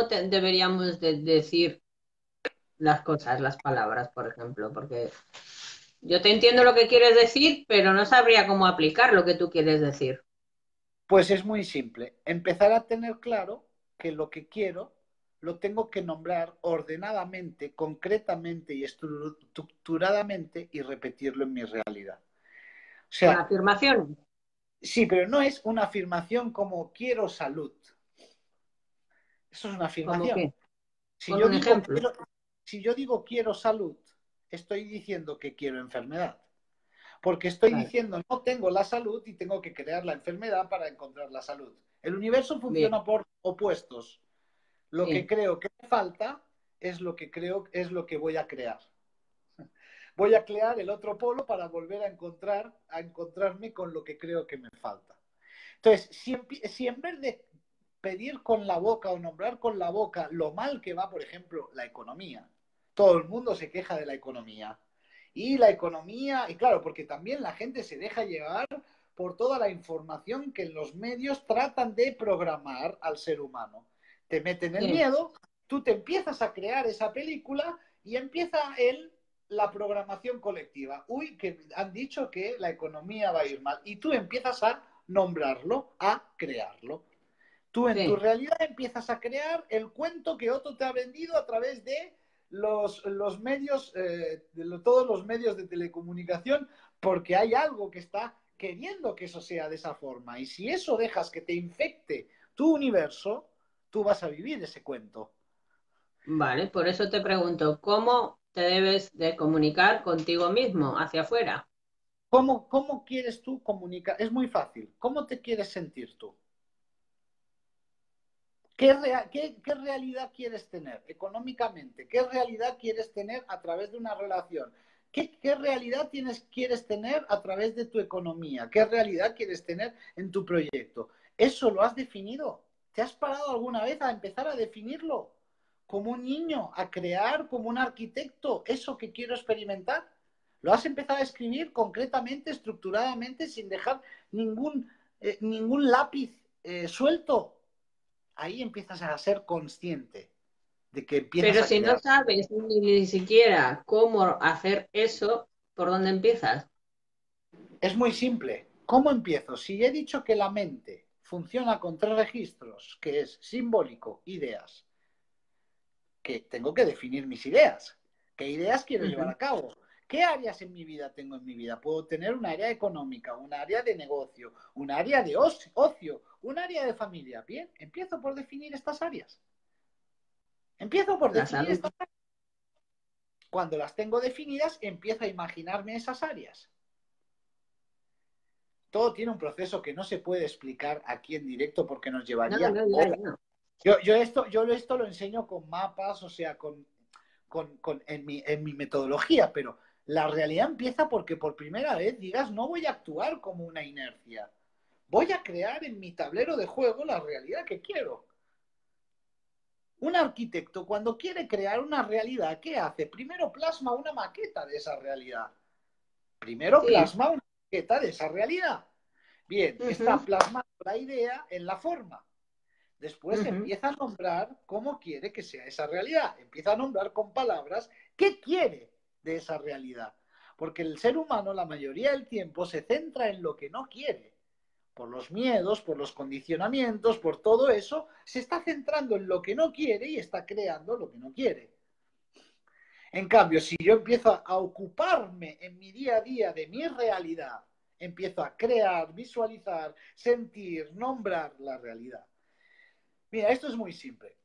S1: deberíamos de decir las cosas, las palabras, por ejemplo? Porque yo te entiendo lo que quieres decir, pero no sabría cómo aplicar lo que tú quieres decir.
S2: Pues es muy simple. Empezar a tener claro que lo que quiero lo tengo que nombrar ordenadamente, concretamente y estructuradamente y repetirlo en mi realidad. O
S1: Con
S2: sea,
S1: afirmaciones,
S2: sí, pero no es una afirmación como quiero salud. Eso es una
S1: ¿cómo
S2: afirmación.
S1: qué?
S2: Si
S1: Con
S2: yo
S1: un
S2: digo
S1: ejemplo.
S2: quiero, si yo digo quiero salud, estoy diciendo que quiero enfermedad. Porque estoy
S1: Claro.
S2: diciendo no tengo la salud y tengo que crear la enfermedad para encontrar la salud. El universo
S1: Bien,
S2: funciona por opuestos. Lo que
S1: sí.
S2: creo que me falta es lo que creo es lo que voy a crear. Voy a crear el otro polo para volver a encontrarme con lo que creo que me falta. Entonces, si en vez de pedir con la boca o nombrar con la boca lo mal que va, por ejemplo, la economía. Todo el mundo se queja de la economía. Y la economía, y claro, porque también la gente se deja llevar por toda la información que los medios tratan de programar al ser humano. Te meten el
S1: Sí.
S2: miedo, tú te empiezas a crear esa película y empieza la programación colectiva. Uy, que han dicho que la economía va a ir mal. Y tú empiezas a nombrarlo, a crearlo. Tú en tu
S1: Sí.
S2: realidad empiezas a crear el cuento que otro te ha vendido a través de los medios, todos los medios de telecomunicación, porque hay algo que está queriendo que eso sea de esa forma. Y si eso dejas que te infecte tu universo, tú vas a vivir ese cuento.
S1: Vale, por eso te pregunto, ¿cómo te debes de comunicar contigo mismo hacia afuera?
S2: ¿Cómo quieres tú comunicar? Es muy fácil. ¿Cómo te quieres sentir tú? ¿Qué realidad quieres tener económicamente? ¿Qué realidad quieres tener a través de una relación? ¿Qué realidad quieres tener a través de tu economía? ¿Qué realidad quieres tener en tu proyecto? ¿Eso lo has definido? ¿Te has parado alguna vez a empezar a definirlo? Como un niño, a crear como un arquitecto eso que quiero experimentar. ¿Lo has empezado a escribir concretamente, estructuradamente, sin dejar ningún lápiz suelto? Ahí empiezas a ser consciente de que empiezas
S1: Pero
S2: a
S1: si no
S2: crear.
S1: sabes ni siquiera cómo hacer eso, ¿por dónde empiezas?
S2: Es muy simple. ¿Cómo empiezo? Si he dicho que la mente funciona con 3 registros, que es simbólico, ideas, que tengo que definir mis ideas. ¿Qué ideas quiero llevar
S1: Ujú.
S2: a cabo? ¿Qué áreas en mi vida tengo en mi vida? Puedo tener un área económica, un área de negocio, un área de ocio, un área de familia. Bien, empiezo por definir estas áreas. Empiezo por
S1: La
S2: definir
S1: salud.
S2: estas áreas. Cuando las tengo definidas, empiezo a imaginarme esas áreas. Todo tiene un proceso que no se puede explicar aquí en directo porque nos
S1: No,
S2: llevaría
S1: no, ya,
S2: horas.
S1: ya.
S2: Yo esto lo enseño con mapas, o sea, en mi metodología, pero la realidad empieza porque por primera vez digas, no voy a actuar como una inercia. Voy a crear en mi tablero de juego la realidad que quiero. Un arquitecto, cuando quiere crear una realidad, ¿qué hace? Primero plasma una maqueta de esa realidad. Primero
S1: Sí.
S2: plasma una maqueta de esa realidad. Bien,
S1: Ujú,
S2: está plasmando la idea en la forma. Después
S1: ujú.
S2: empieza a nombrar cómo quiere que sea esa realidad. Empieza a nombrar con palabras qué quiere de esa realidad. Porque el ser humano la mayoría del tiempo se centra en lo que no quiere. Por los miedos, por los condicionamientos, por todo eso, se está centrando en lo que no quiere y está creando lo que no quiere. En cambio, si yo empiezo a ocuparme en mi día a día de mi realidad, empiezo a crear, visualizar, sentir, nombrar la realidad. Mira, esto es muy simple.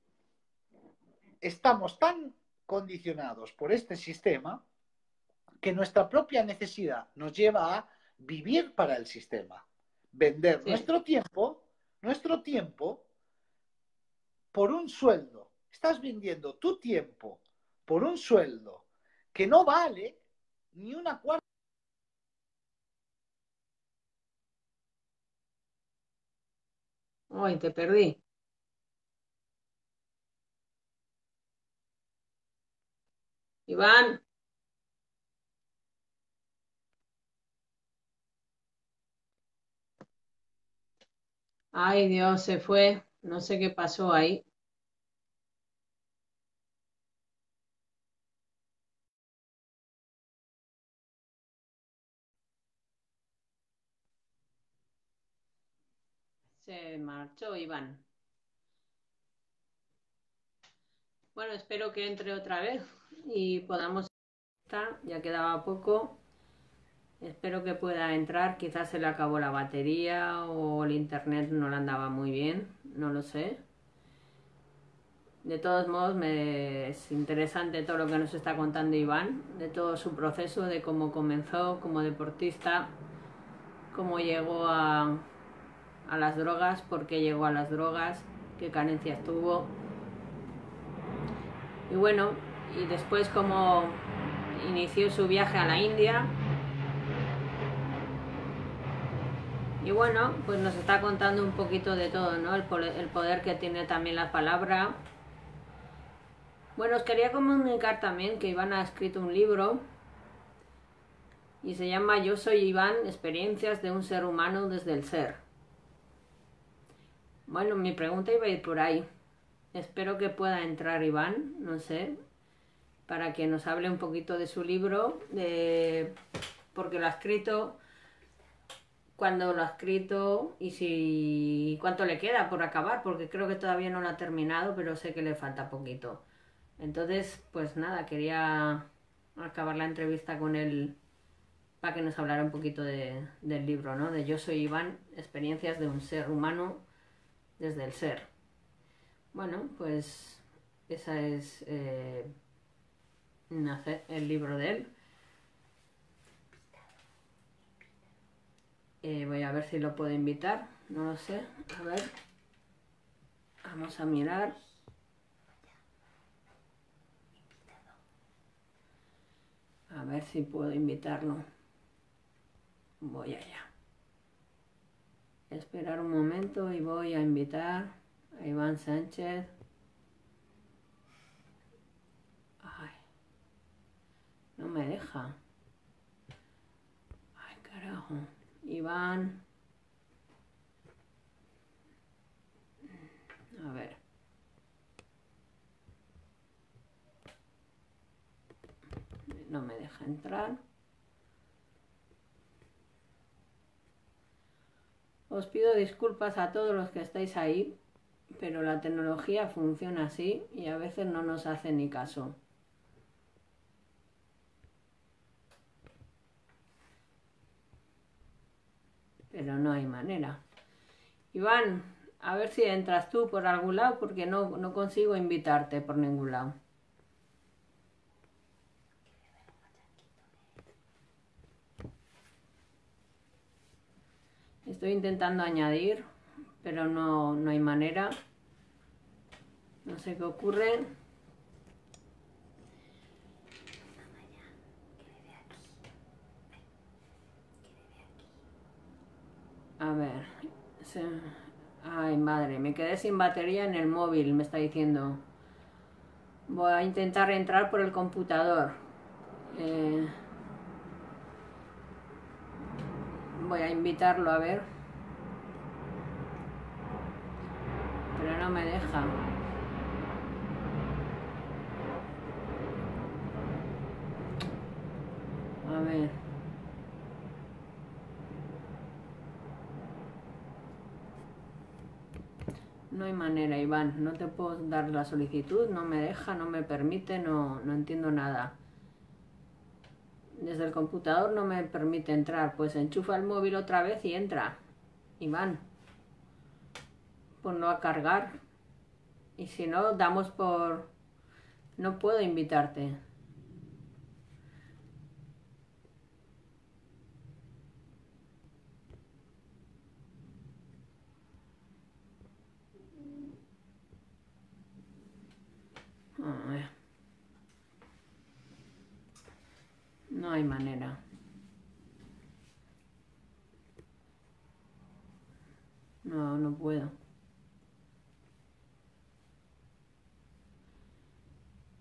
S2: Estamos tan condicionados por este sistema que nuestra propia necesidad nos lleva a vivir para el sistema. Vender
S1: Sí.
S2: nuestro tiempo por un sueldo. Estás vendiendo tu tiempo por un sueldo que no vale ni una cuarta.
S1: Ay, te perdí. Iván. Ay, Dios, se fue. No sé qué pasó ahí. Se marchó Iván. Bueno, espero que entre otra vez y podamos estar. Ya quedaba poco. Espero que pueda entrar. Quizás se le acabó la batería o el internet no le andaba muy bien. No lo sé. De todos modos, es interesante todo lo que nos está contando Iván, de todo su proceso, de cómo comenzó como deportista, cómo llegó a las drogas, por qué llegó a las drogas, qué carencias tuvo. Y bueno, y después cómo inició su viaje a la India Y bueno, pues nos está contando un poquito de todo, ¿no? El poder que tiene también la palabra. Bueno, os quería comunicar también que Iván ha escrito un libro y se llama Yo soy Iván, experiencias de un ser humano desde el ser. Bueno, mi pregunta iba a ir por ahí. Espero que pueda entrar Iván, no sé, para que nos hable un poquito de su libro, porque lo ha escrito, cuándo lo ha escrito y si cuánto le queda por acabar, porque creo que todavía no lo ha terminado, pero sé que le falta poquito. Entonces, pues nada, quería acabar la entrevista con él para que nos hablara un poquito del libro, ¿no? De Yo soy Iván, experiencias de un ser humano desde el ser. Bueno, pues esa es el libro de él. Voy a ver si lo puedo invitar, no lo sé. A ver, vamos a mirar. A ver si puedo invitarlo. Voy allá. Esperar un momento y voy a invitar a Iván Sánchez. Ay, no me deja. Ay, carajo. Iván. A ver. No me deja entrar. Os pido disculpas a todos los que estáis ahí, pero la tecnología funciona así y a veces no nos hace ni caso. Pero no hay manera. Iván, a ver si entras tú por algún lado porque no consigo invitarte por ningún lado. Estoy intentando añadir, pero no hay manera. No sé qué ocurre. A ver. Ay, madre, me quedé sin batería en el móvil, me está diciendo. Voy a intentar entrar por el computador. Voy a invitarlo a ver. Pero no me deja. A ver. No hay manera, Iván. No te puedo dar la solicitud, no me deja, no me permite, no entiendo nada. Desde el computador no me permite entrar. Pues enchufa el móvil otra vez y entra. Iván. Ponlo a cargar. Y si no, damos por... No puedo invitarte. A ver. No hay manera. No puedo.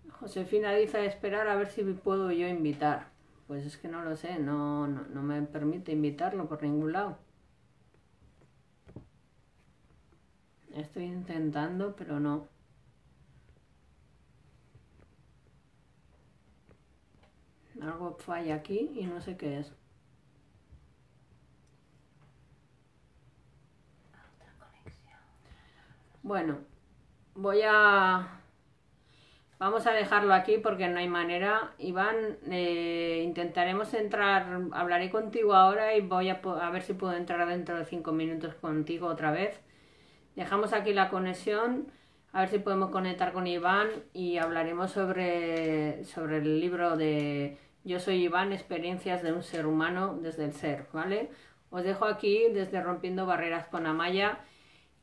S1: Josefina dice esperar a ver si puedo yo invitar. Pues es que no lo sé, no me permite invitarlo por ningún lado. Estoy intentando, pero no. Algo falla aquí y no sé qué es. Bueno, vamos a dejarlo aquí porque no hay manera. Iván, intentaremos entrar, hablaré contigo ahora y voy a ver si puedo entrar dentro de 5 minutos contigo otra vez. Dejamos aquí la conexión, a ver si podemos conectar con Iván y hablaremos sobre el libro de Yo soy Iván, experiencias de un ser humano desde el ser, ¿vale? Os dejo aquí desde Rompiendo Barreras con Amaya.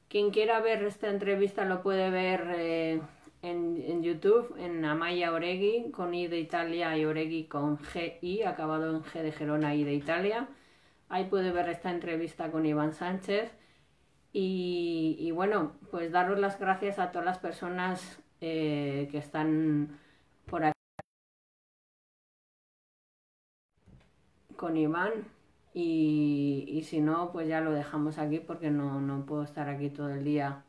S1: Quien quiera ver esta entrevista lo puede ver en YouTube, en Amaya Oregui, con I de Italia y Oregui con G-I, acabado en G de Gerona, I de Italia. Ahí puede ver esta entrevista con Iván Sánchez. Y bueno, pues daros las gracias a todas las personas que están por aquí con Iván. Y si no, pues ya lo dejamos aquí porque no puedo estar aquí todo el día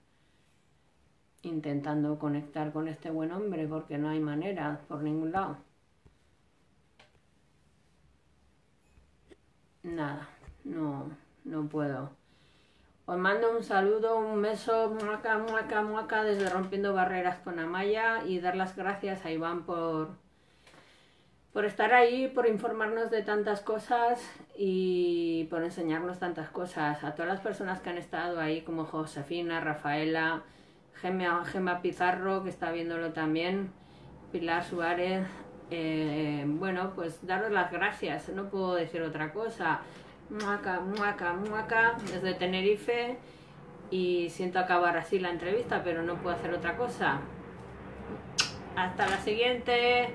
S1: intentando conectar con este buen hombre porque no hay manera por ningún lado. Nada, no puedo. Os mando un saludo, un beso, muaca, muaca, muaca, desde Rompiendo Barreras con Amaya, y dar las gracias a Iván por estar ahí, por informarnos de tantas cosas y por enseñarnos tantas cosas. A todas las personas que han estado ahí, como Josefina, Rafaela, Gemma Pizarro, que está viéndolo también, Pilar Suárez. Bueno, pues daros las gracias, no puedo decir otra cosa. Muaca, muaca, muaca, desde Tenerife, y siento acabar así la entrevista, pero no puedo hacer otra cosa. Hasta la siguiente.